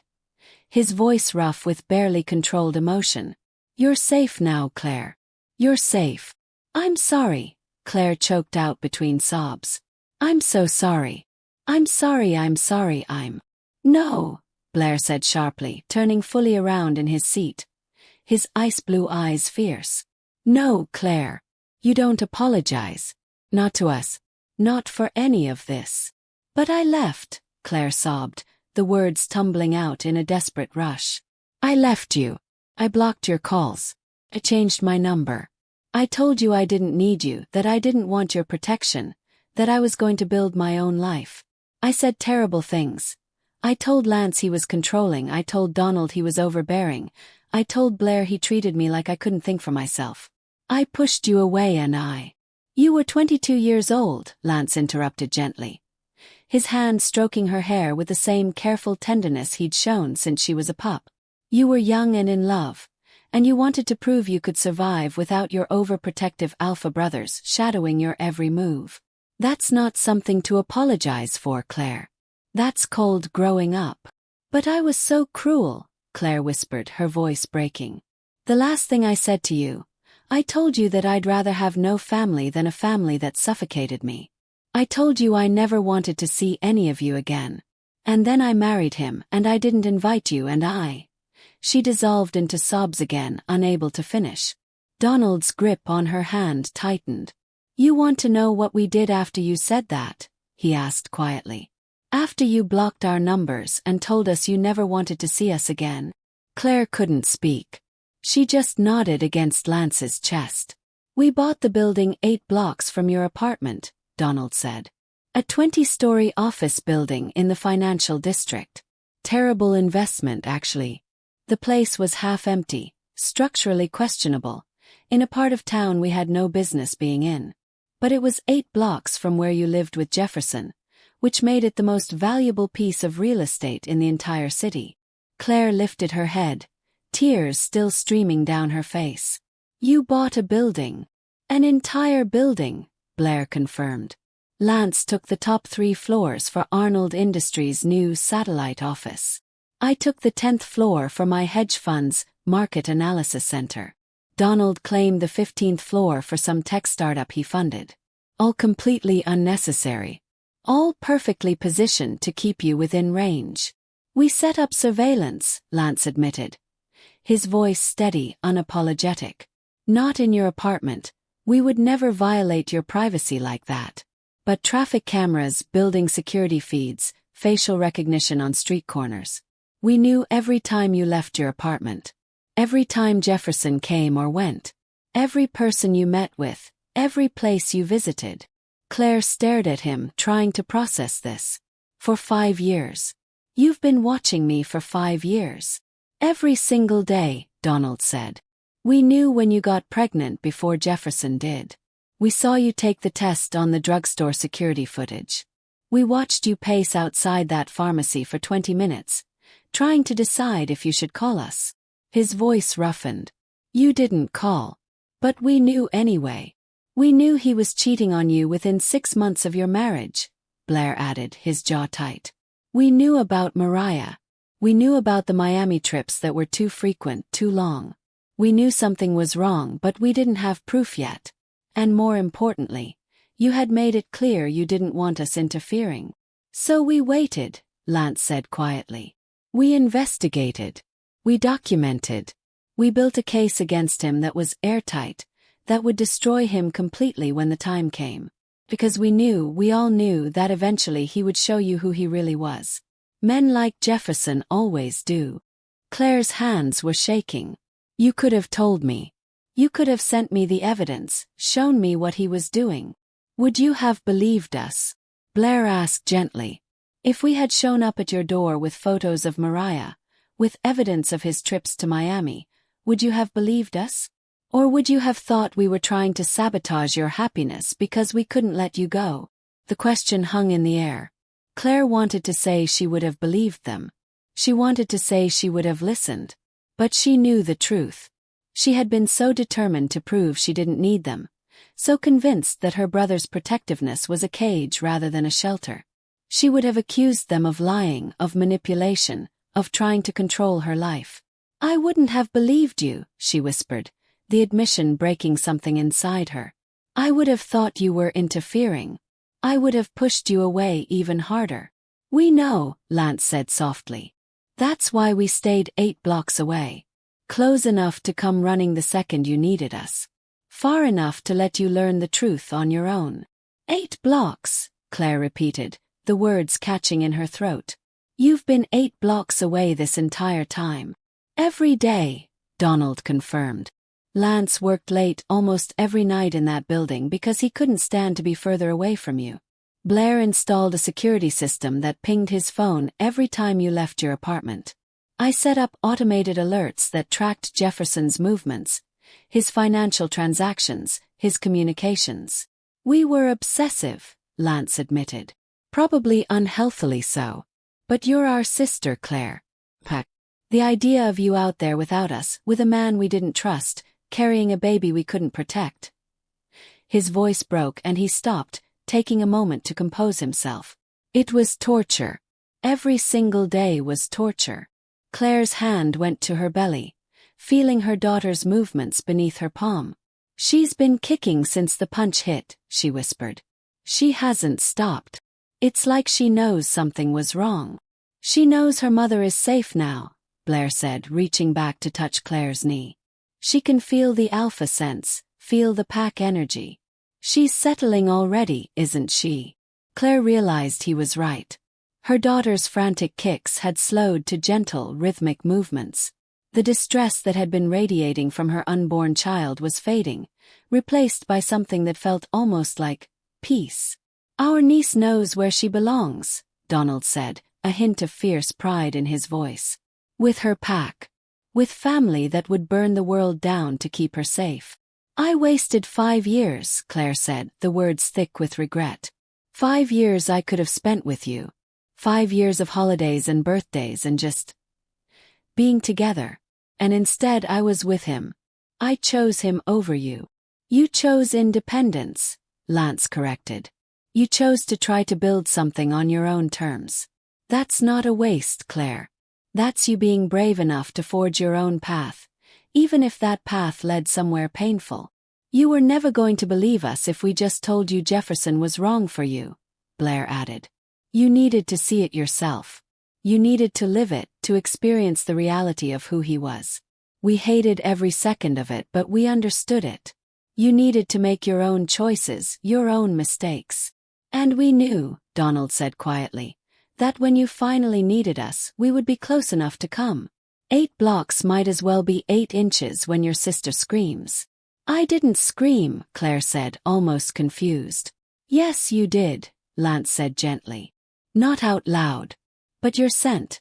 his voice rough with barely controlled emotion. "You're safe now, Claire. You're safe." "I'm sorry," Claire choked out between sobs. "I'm so sorry. I'm sorry, I'm sorry, I'm—" "No," Blair said sharply, turning fully around in his seat, his ice-blue eyes fierce. "No, Claire. You don't apologize. Not to us. Not for any of this." "But I left," Claire sobbed, the words tumbling out in a desperate rush. "I left you. I blocked your calls. I changed my number. I told you I didn't need you, that I didn't want your protection, that I was going to build my own life. I said terrible things. I told Lance he was controlling, I told Donald he was overbearing, I told Blair he treated me like I couldn't think for myself. I pushed you away and I—" "You were 22 years old," Lance interrupted gently, his hand stroking her hair with the same careful tenderness he'd shown since she was a pup. "You were young and in love, and you wanted to prove you could survive without your overprotective alpha brothers shadowing your every move. That's not something to apologize for, Claire. That's cold growing up." "But I was so cruel," Claire whispered, her voice breaking. "The last thing I said to you, I told you that I'd rather have no family than a family that suffocated me. I told you I never wanted to see any of you again. And then I married him and I didn't invite you and I—" She dissolved into sobs again, unable to finish. Donald's grip on her hand tightened. "You want to know what we did after you said that?" he asked quietly. After you blocked our numbers and told us you never wanted to see us again. Claire couldn't speak. She just nodded against Lance's chest. We bought the building 8 blocks from your apartment, Donald said. A 20-story office building in the financial district. Terrible investment, actually. The place was half empty, structurally questionable, in a part of town we had no business being in. But it was 8 blocks from where you lived with Jefferson, which made it the most valuable piece of real estate in the entire city. Claire lifted her head, tears still streaming down her face. You bought a building. An entire building, Blair confirmed. Lance took the top 3 floors for Arnold Industries' new satellite office. I took the 10th floor for my hedge fund's market analysis center. Donald claimed the 15th floor for some tech startup he funded. All completely unnecessary. All perfectly positioned to keep you within range. We set up surveillance, Lance admitted. His voice steady, unapologetic. Not in your apartment. We would never violate your privacy like that. But traffic cameras, building security feeds, facial recognition on street corners. We knew every time you left your apartment. Every time Jefferson came or went. Every person you met with. Every place you visited. Claire stared at him, trying to process this. For 5 years. You've been watching me for 5 years. Every single day, Donald said. We knew when you got pregnant before Jefferson did. We saw you take the test on the drugstore security footage. We watched you pace outside that pharmacy for 20 minutes, trying to decide if you should call us. His voice roughened. You didn't call. But we knew anyway. We knew he was cheating on you within 6 months of your marriage, Blair added, his jaw tight. We knew about Mariah. We knew about the Miami trips that were too frequent, too long. We knew something was wrong, but we didn't have proof yet. And more importantly, you had made it clear you didn't want us interfering. So we waited, Lance said quietly. We investigated. We documented. We built a case against him that was airtight, that would destroy him completely when the time came. Because we all knew that eventually he would show you who he really was. Men like Jefferson always do. Claire's hands were shaking. You could have told me. You could have sent me the evidence, shown me what he was doing. Would you have believed us? Blair asked gently. If we had shown up at your door with photos of Mariah, with evidence of his trips to Miami, would you have believed us? Or would you have thought we were trying to sabotage your happiness because we couldn't let you go? The question hung in the air. Claire wanted to say she would have believed them. She wanted to say she would have listened. But she knew the truth. She had been so determined to prove she didn't need them, so convinced that her brother's protectiveness was a cage rather than a shelter. She would have accused them of lying, of manipulation, of trying to control her life. I wouldn't have believed you, she whispered, the admission breaking something inside her. I would have thought you were interfering. I would have pushed you away even harder. We know, Lance said softly. That's why we stayed 8 blocks away. Close enough to come running the second you needed us. Far enough to let you learn the truth on your own. 8 blocks, Claire repeated, the words catching in her throat. You've been 8 blocks away this entire time. Every day, Donald confirmed. Lance worked late almost every night in that building because he couldn't stand to be further away from you. Blair installed a security system that pinged his phone every time you left your apartment. I set up automated alerts that tracked Jefferson's movements, his financial transactions, his communications. We were obsessive, Lance admitted. Probably unhealthily so. But you're our sister, Claire. The idea of you out there without us, with a man we didn't trust, carrying a baby we couldn't protect. His voice broke and he stopped, taking a moment to compose himself. It was torture. Every single day was torture. Claire's hand went to her belly, feeling her daughter's movements beneath her palm. She's been kicking since the punch hit, she whispered. She hasn't stopped. It's like she knows something was wrong. She knows her mother is safe now, Blair said, reaching back to touch Claire's knee. She can feel the alpha sense, feel the pack energy. She's settling already, isn't she? Claire realized he was right. Her daughter's frantic kicks had slowed to gentle, rhythmic movements. The distress that had been radiating from her unborn child was fading, replaced by something that felt almost like peace. "Our niece knows where she belongs," Donald said, a hint of fierce pride in his voice. "With her pack. With family that would burn the world down to keep her safe." "I wasted 5 years," Claire said, the words thick with regret. 5 years I could have spent with you. 5 years of holidays and birthdays and just being together. And instead I was with him. I chose him over you." "You chose independence," Lance corrected. "You chose to try to build something on your own terms." "That's not a waste, Claire. That's you being brave enough to forge your own path, even if that path led somewhere painful. You were never going to believe us if we just told you Jefferson was wrong for you," Blair added. "You needed to see it yourself. You needed to live it, to experience the reality of who he was. We hated every second of it, but we understood it. You needed to make your own choices, your own mistakes. And we knew," Donald said quietly, "that when you finally needed us, we would be close enough to come. 8 blocks might as well be 8 inches when your sister screams." "I didn't scream," Claire said, almost confused. "Yes, you did," Lance said gently. "Not out loud. But your scent.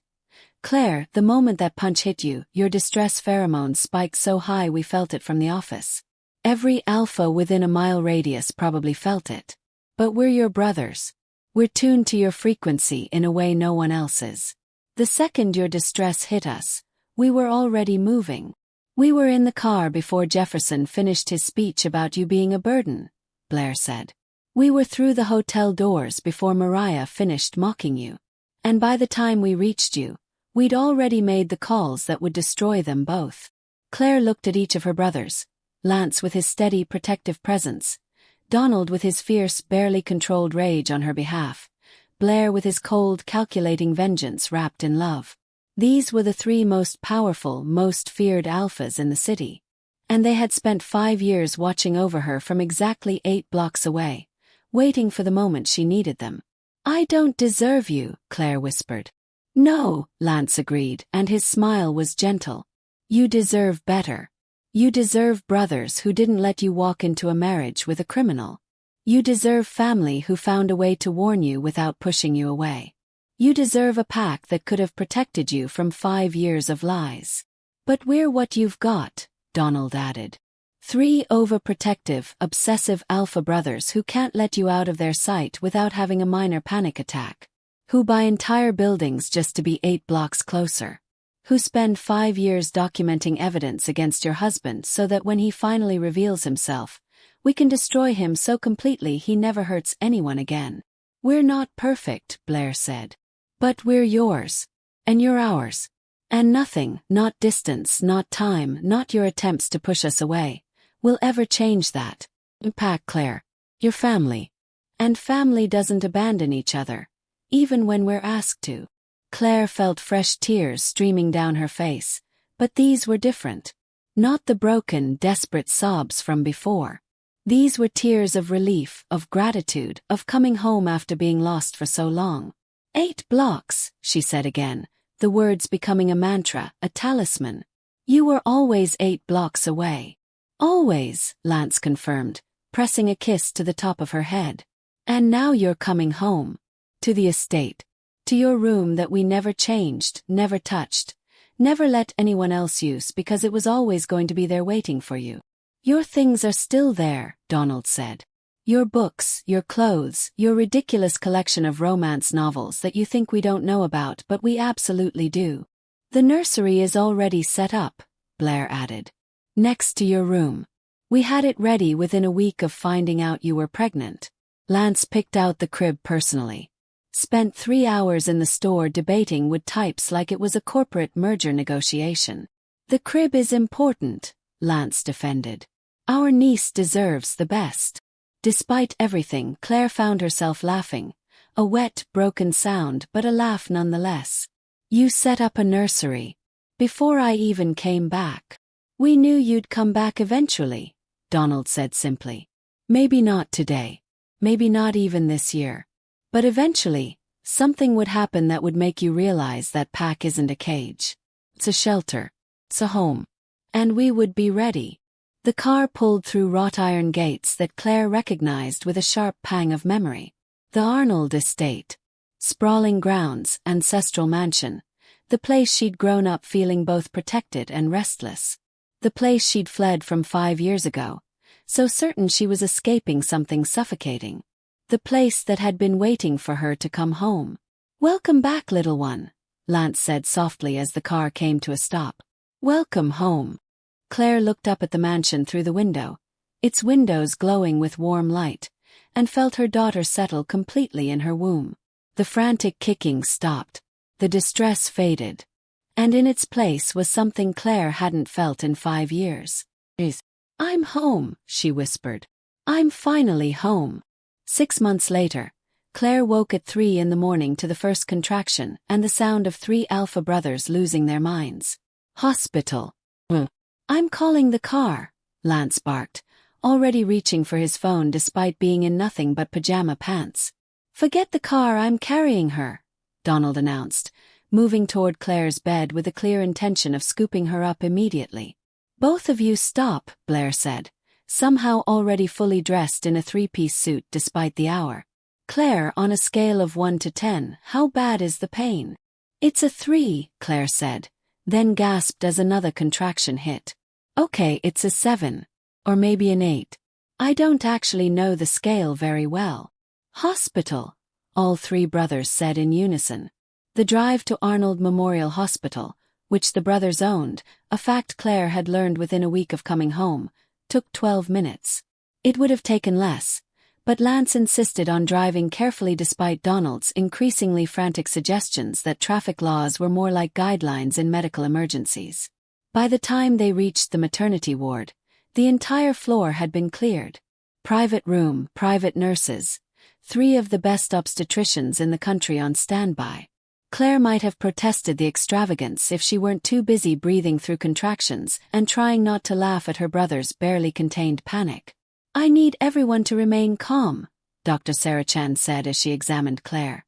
Claire, the moment that punch hit you, your distress pheromones spiked so high we felt it from the office. Every alpha within a mile radius probably felt it. But we're your brothers. We're tuned to your frequency in a way no one else is. The second your distress hit us, we were already moving. We were in the car before Jefferson finished his speech about you being a burden," Blair said. "We were through the hotel doors before Mariah finished mocking you. And by the time we reached you, we'd already made the calls that would destroy them both." Claire looked at each of her brothers, Lance with his steady, protective presence, Donald with his fierce, barely controlled rage on her behalf, Blair with his cold, calculating vengeance wrapped in love. These were the 3 most powerful, most feared alphas in the city. And they had spent 5 years watching over her from exactly 8 blocks away, waiting for the moment she needed them. "I don't deserve you," Claire whispered. "No," Lance agreed, and his smile was gentle. "You deserve better. You deserve brothers who didn't let you walk into a marriage with a criminal. You deserve family who found a way to warn you without pushing you away. You deserve a pack that could have protected you from 5 years of lies. But we're what you've got," Donald added. 3 overprotective, obsessive alpha brothers who can't let you out of their sight without having a minor panic attack. Who buy entire buildings just to be 8 blocks closer. Who spend 5 years documenting evidence against your husband so that when he finally reveals himself, we can destroy him so completely he never hurts anyone again. "We're not perfect," Blair said. "But we're yours. And you're ours. And nothing, not distance, not time, not your attempts to push us away, will ever change that. Pack, Claire. Your family. And family doesn't abandon each other, even when we're asked to." Claire felt fresh tears streaming down her face, but these were different. Not the broken, desperate sobs from before. These were tears of relief, of gratitude, of coming home after being lost for so long. 8 blocks, she said again, the words becoming a mantra, a talisman. "You were always 8 blocks away." "Always," Lance confirmed, pressing a kiss to the top of her head. "And now you're coming home. To the estate. To your room that we never changed, never touched, never let anyone else use because it was always going to be there waiting for you. Your things are still there," Donald said. "Your books, your clothes, your ridiculous collection of romance novels that you think we don't know about but we absolutely do. The nursery is already set up," Blair added. "Next to your room. We had it ready within a week of finding out you were pregnant." Lance picked out the crib personally. Spent 3 hours in the store debating with types like it was a corporate merger negotiation. "The crib is important," Lance defended. "Our niece deserves the best." Despite everything, Claire found herself laughing. A wet, broken sound, but a laugh nonetheless. "You set up a nursery. Before I even came back. We knew you'd come back eventually," Donald said simply. "Maybe not today. Maybe not even this year. But eventually, Something would happen that would make you realize that pack isn't a cage. It's a shelter. It's a home. And we would be ready. The car pulled through wrought iron gates that Claire recognized with a sharp pang of memory. The Arnold estate. Sprawling grounds, ancestral mansion. The place she'd grown up feeling both protected and restless. The place she'd fled from 5 years ago, so certain she was escaping something suffocating. The place that had been waiting for her to come home. "Welcome back, little one," Lance said softly as the car came to a stop. "Welcome home." Claire looked up at the mansion through the window, its windows glowing with warm light, and felt her daughter settle completely in her womb. The frantic kicking stopped. The distress faded. And in its place was something Claire hadn't felt in 5 years. "I'm home," she whispered. "I'm finally home." 6 months later, Claire woke at 3 in the morning to the first contraction and the sound of 3 alpha brothers losing their minds. "Hospital." "I'm calling the car," Lance barked, already reaching for his phone despite being in nothing but pajama pants. "Forget the car, I'm carrying her," Donald announced, moving toward Claire's bed with the clear intention of scooping her up immediately. "Both of you stop," Blair said, somehow already fully dressed in a 3-piece suit despite the hour. "Claire, on a scale of 1 to 10, how bad is the pain?" "It's a 3, Claire said, then gasped as another contraction hit. "Okay, it's a 7. Or maybe an 8. I don't actually know the scale very well." "Hospital," all 3 brothers said in unison. The drive to Arnold Memorial Hospital, which the brothers owned, a fact Claire had learned within a week of coming home, took 12 minutes. It would have taken less, but Lance insisted on driving carefully despite Donald's increasingly frantic suggestions that traffic laws were more like guidelines in medical emergencies. By the time they reached the maternity ward, the entire floor had been cleared. Private room, private nurses, 3 of the best obstetricians in the country on standby. Claire might have protested the extravagance if she weren't too busy breathing through contractions and trying not to laugh at her brother's barely contained panic. "I need everyone to remain calm," Dr. Sarachan said as she examined Claire.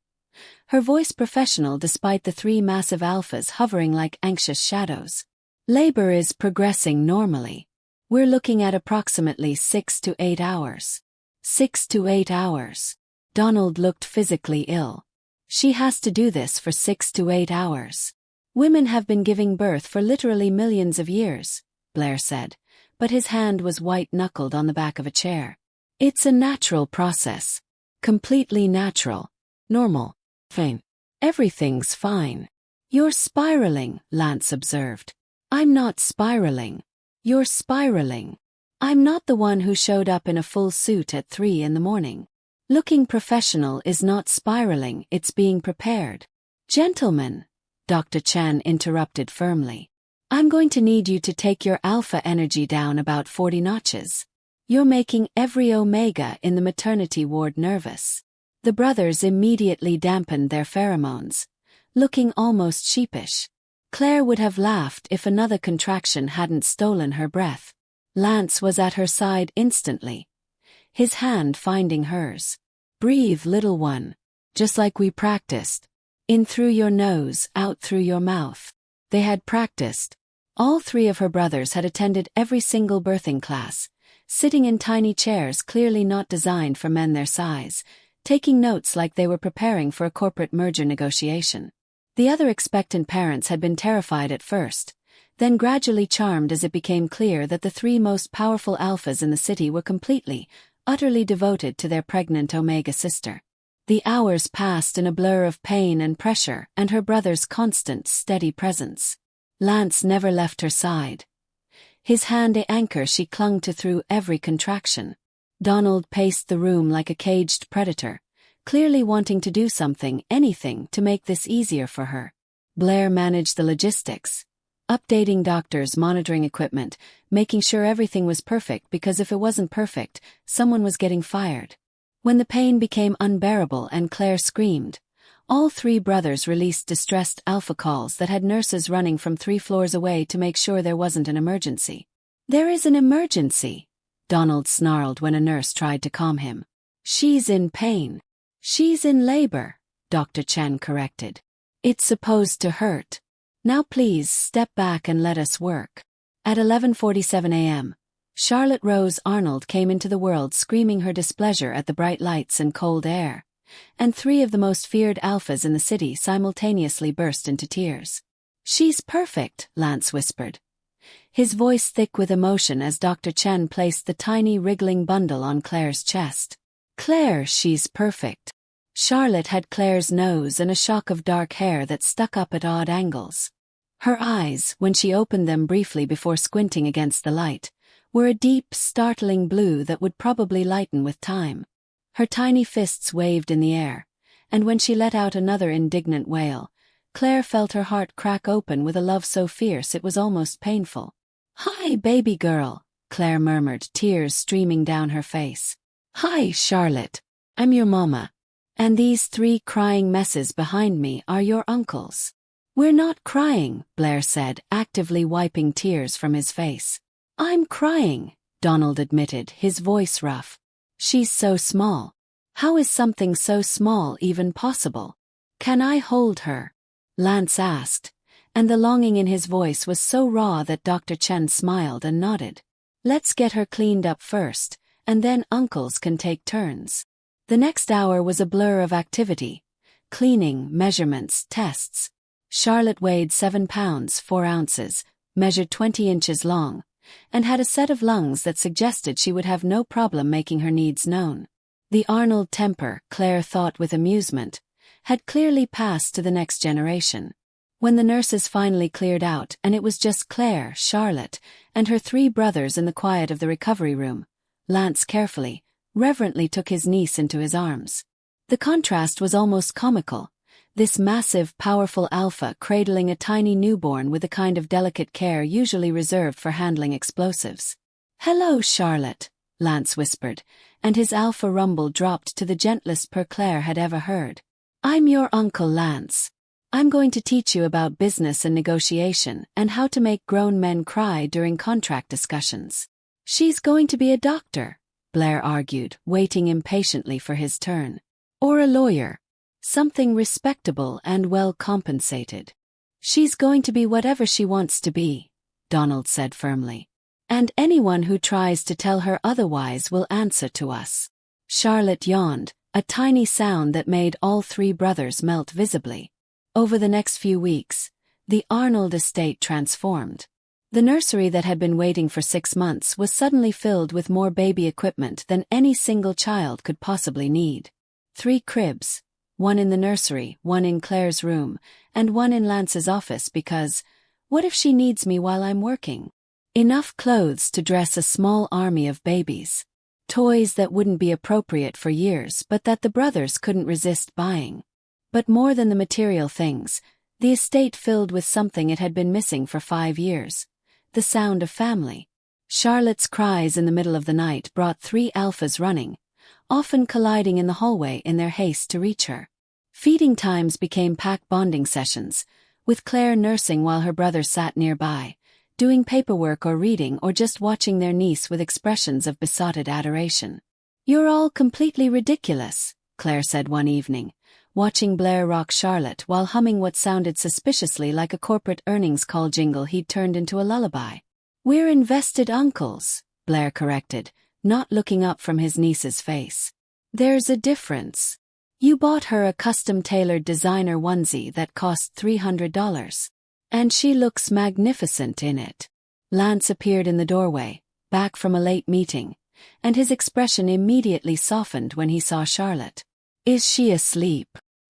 Her voice professional despite the 3 massive alphas hovering like anxious shadows. "Labor is progressing normally. We're looking at approximately 6 to 8 hours. 6 to 8 hours. Donald looked physically ill. "She has to do this for 6 to 8 hours. Women have been giving birth for literally millions of years," Blair said, but his hand was white-knuckled on the back of a chair. "It's a natural process. Completely natural. Normal. Fine. Everything's fine." "You're spiraling," Lance observed. "I'm not spiraling. You're spiraling. I'm not the one who showed up in a full suit at 3 in the morning. Looking professional is not spiraling, it's being prepared." "Gentlemen," Dr. Chan interrupted firmly, "I'm going to need you to take your alpha energy down about 40 notches. You're making every omega in the maternity ward nervous." The brothers immediately dampened their pheromones, looking almost sheepish. Claire would have laughed if another contraction hadn't stolen her breath. Lance was at her side instantly, his hand finding hers. "Breathe, little one. Just like we practiced. In through your nose, out through your mouth." They had practiced. All 3 of her brothers had attended every single birthing class, sitting in tiny chairs clearly not designed for men their size, taking notes like they were preparing for a corporate merger negotiation. The other expectant parents had been terrified at first, then gradually charmed as it became clear that the 3 most powerful alphas in the city were completely, utterly devoted to their pregnant omega sister. The hours passed in a blur of pain and pressure and her brother's constant, steady presence. Lance never left her side. His hand a anchor she clung to through every contraction. Donald paced the room like a caged predator, clearly wanting to do something, anything, to make this easier for her. Blair managed the logistics, updating doctors, monitoring equipment, making sure everything was perfect because if it wasn't perfect, someone was getting fired. When the pain became unbearable and Claire screamed, all 3 brothers released distressed alpha calls that had nurses running from 3 floors away to make sure there wasn't an emergency. "There is an emergency," Donald snarled when a nurse tried to calm him. "She's in pain. She's in labor," Dr. Chen corrected. It's supposed to hurt. Now please step back and let us work. At 11:47 a.m., Charlotte Rose Arnold came into the world screaming her displeasure at the bright lights and cold air, and three of the most feared alphas in the city simultaneously burst into tears. She's perfect, Lance whispered, his voice thick with emotion as Dr. Chen placed the tiny wriggling bundle on Claire's chest. Claire, she's perfect. Charlotte had Claire's nose and a shock of dark hair that stuck up at odd angles. Her eyes, when she opened them briefly before squinting against the light, were a deep, startling blue that would probably lighten with time. Her tiny fists waved in the air, and when she let out another indignant wail, Claire felt her heart crack open with a love so fierce it was almost painful. "Hi, baby girl," Claire murmured, tears streaming down her face. "Hi, Charlotte. I'm your mama. And these three crying messes behind me are your uncles." "We're not crying," Blair said, actively wiping tears from his face. "I'm crying," Donald admitted, his voice rough. "She's so small. How is something so small even possible?" "Can I hold her?" Lance asked, and the longing in his voice was so raw that Dr. Chen smiled and nodded. "Let's get her cleaned up first, and then uncles can take turns." The next hour was a blur of activity: cleaning, measurements, tests. Charlotte weighed 7 pounds 4 ounces, measured 20 inches long, and had a set of lungs that suggested she would have no problem making her needs known. The Arnold temper, Claire thought with amusement, had clearly passed to the next generation. When the nurses finally cleared out and it was just Claire, Charlotte, and her three brothers in the quiet of the recovery room, Lance carefully, reverently took his niece into his arms. The contrast was almost comical, this massive, powerful alpha cradling a tiny newborn with the kind of delicate care usually reserved for handling explosives. "Hello, Charlotte," Lance whispered, and his alpha rumble dropped to the gentlest purr Claire had ever heard. "I'm your Uncle Lance. I'm going to teach you about business and negotiation and how to make grown men cry during contract discussions." "She's going to be a doctor," Blair argued, waiting impatiently for his turn. "Or a lawyer. Something respectable and well compensated." "She's going to be whatever she wants to be," Donald said firmly. "And anyone who tries to tell her otherwise will answer to us." Charlotte yawned, a tiny sound that made all three brothers melt visibly. Over the next few weeks, the Arnold estate transformed. The nursery that had been waiting for 6 months was suddenly filled with more baby equipment than any single child could possibly need. 3 cribs, one in the nursery, one in Claire's room, and one in Lance's office because, what if she needs me while I'm working? Enough clothes to dress a small army of babies. Toys that wouldn't be appropriate for years but that the brothers couldn't resist buying. But more than the material things, the estate filled with something it had been missing for 5 years: the sound of family. Charlotte's cries in the middle of the night brought 3 alphas running, often colliding in the hallway in their haste to reach her. Feeding times became pack bonding sessions, with Claire nursing while her brothers sat nearby, doing paperwork or reading or just watching their niece with expressions of besotted adoration. "You're all completely ridiculous," Claire said one evening, watching Blair rock Charlotte while humming what sounded suspiciously like a corporate earnings call jingle he'd turned into a lullaby. "We're invested uncles," Blair corrected, not looking up from his niece's face. "There's a difference. You bought her a custom-tailored designer onesie that cost $300. And she looks magnificent in it." Lance appeared in the doorway, back from a late meeting, and his expression immediately softened when he saw Charlotte. "Is she asleep?"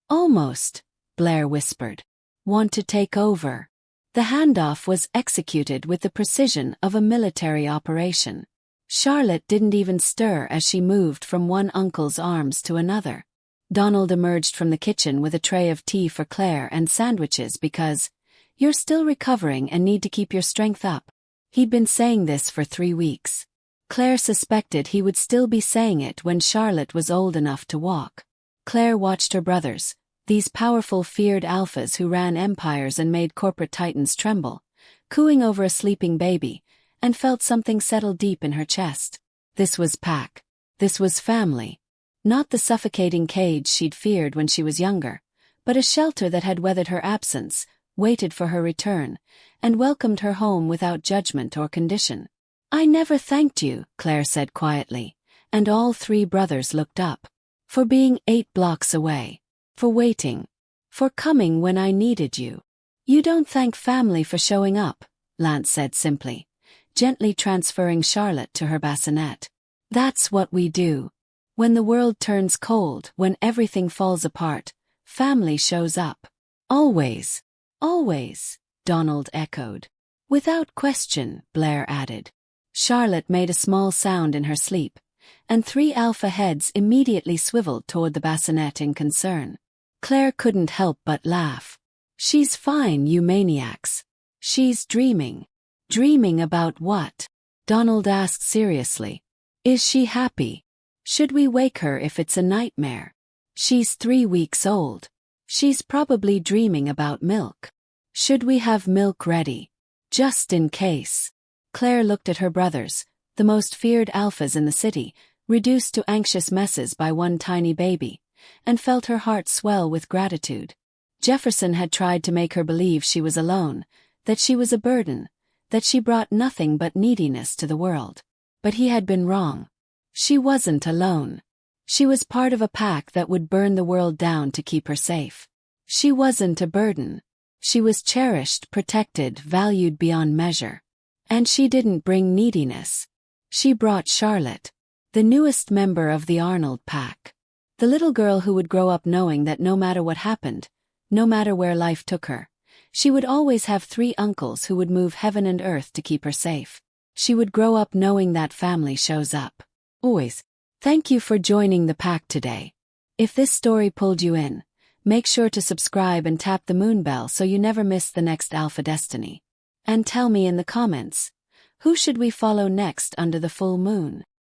"Almost," Blair whispered. "Want to take over?" The handoff was executed with the precision of a military operation. Charlotte didn't even stir as she moved from one uncle's arms to another. Donald emerged from the kitchen with a tray of tea for Claire and sandwiches because, "You're still recovering and need to keep your strength up." He'd been saying this for 3 weeks. Claire suspected he would still be saying it when Charlotte was old enough to walk. Claire watched her brothers, these powerful feared alphas who ran empires and made corporate titans tremble, cooing over a sleeping baby, and felt something settle deep in her chest. This was pack. This was family. Not the suffocating cage she'd feared when she was younger, but a shelter that had weathered her absence, waited for her return, and welcomed her home without judgment or condition. "I never thanked you," Claire said quietly, and all three brothers looked up. "For being 8 blocks away. For waiting. For coming when I needed you." "You don't thank family for showing up," Lance said simply, gently transferring Charlotte to her bassinet. "That's what we do. When the world turns cold, when everything falls apart, family shows up. Always." "Always," Donald echoed. "Without question," Blair added. Charlotte made a small sound in her sleep, and 3 alpha heads immediately swiveled toward the bassinet in concern. Claire couldn't help but laugh. "She's fine, you maniacs. She's dreaming." "Dreaming about what?" Donald asked seriously. "Is she happy? Should we wake her if it's a nightmare? She's 3 weeks old. She's probably dreaming about milk. Should we have milk ready? Just in case." Claire looked at her brothers, the most feared alphas in the city, reduced to anxious messes by one tiny baby, and felt her heart swell with gratitude. Jefferson had tried to make her believe she was alone, that she was a burden, that she brought nothing but neediness to the world. But he had been wrong. She wasn't alone. She was part of a pack that would burn the world down to keep her safe. She wasn't a burden. She was cherished, protected, valued beyond measure. And she didn't bring neediness. She brought Charlotte, the newest member of the Arnold pack. The little girl who would grow up knowing that no matter what happened, no matter where life took her, she would always have 3 uncles who would move heaven and earth to keep her safe. She would grow up knowing that family shows up. Always. Thank you for joining the pack today. If this story pulled you in, make sure to subscribe and tap the moon bell so you never miss the next Alpha Destiny. And tell me in the comments, who should we follow next under the full moon?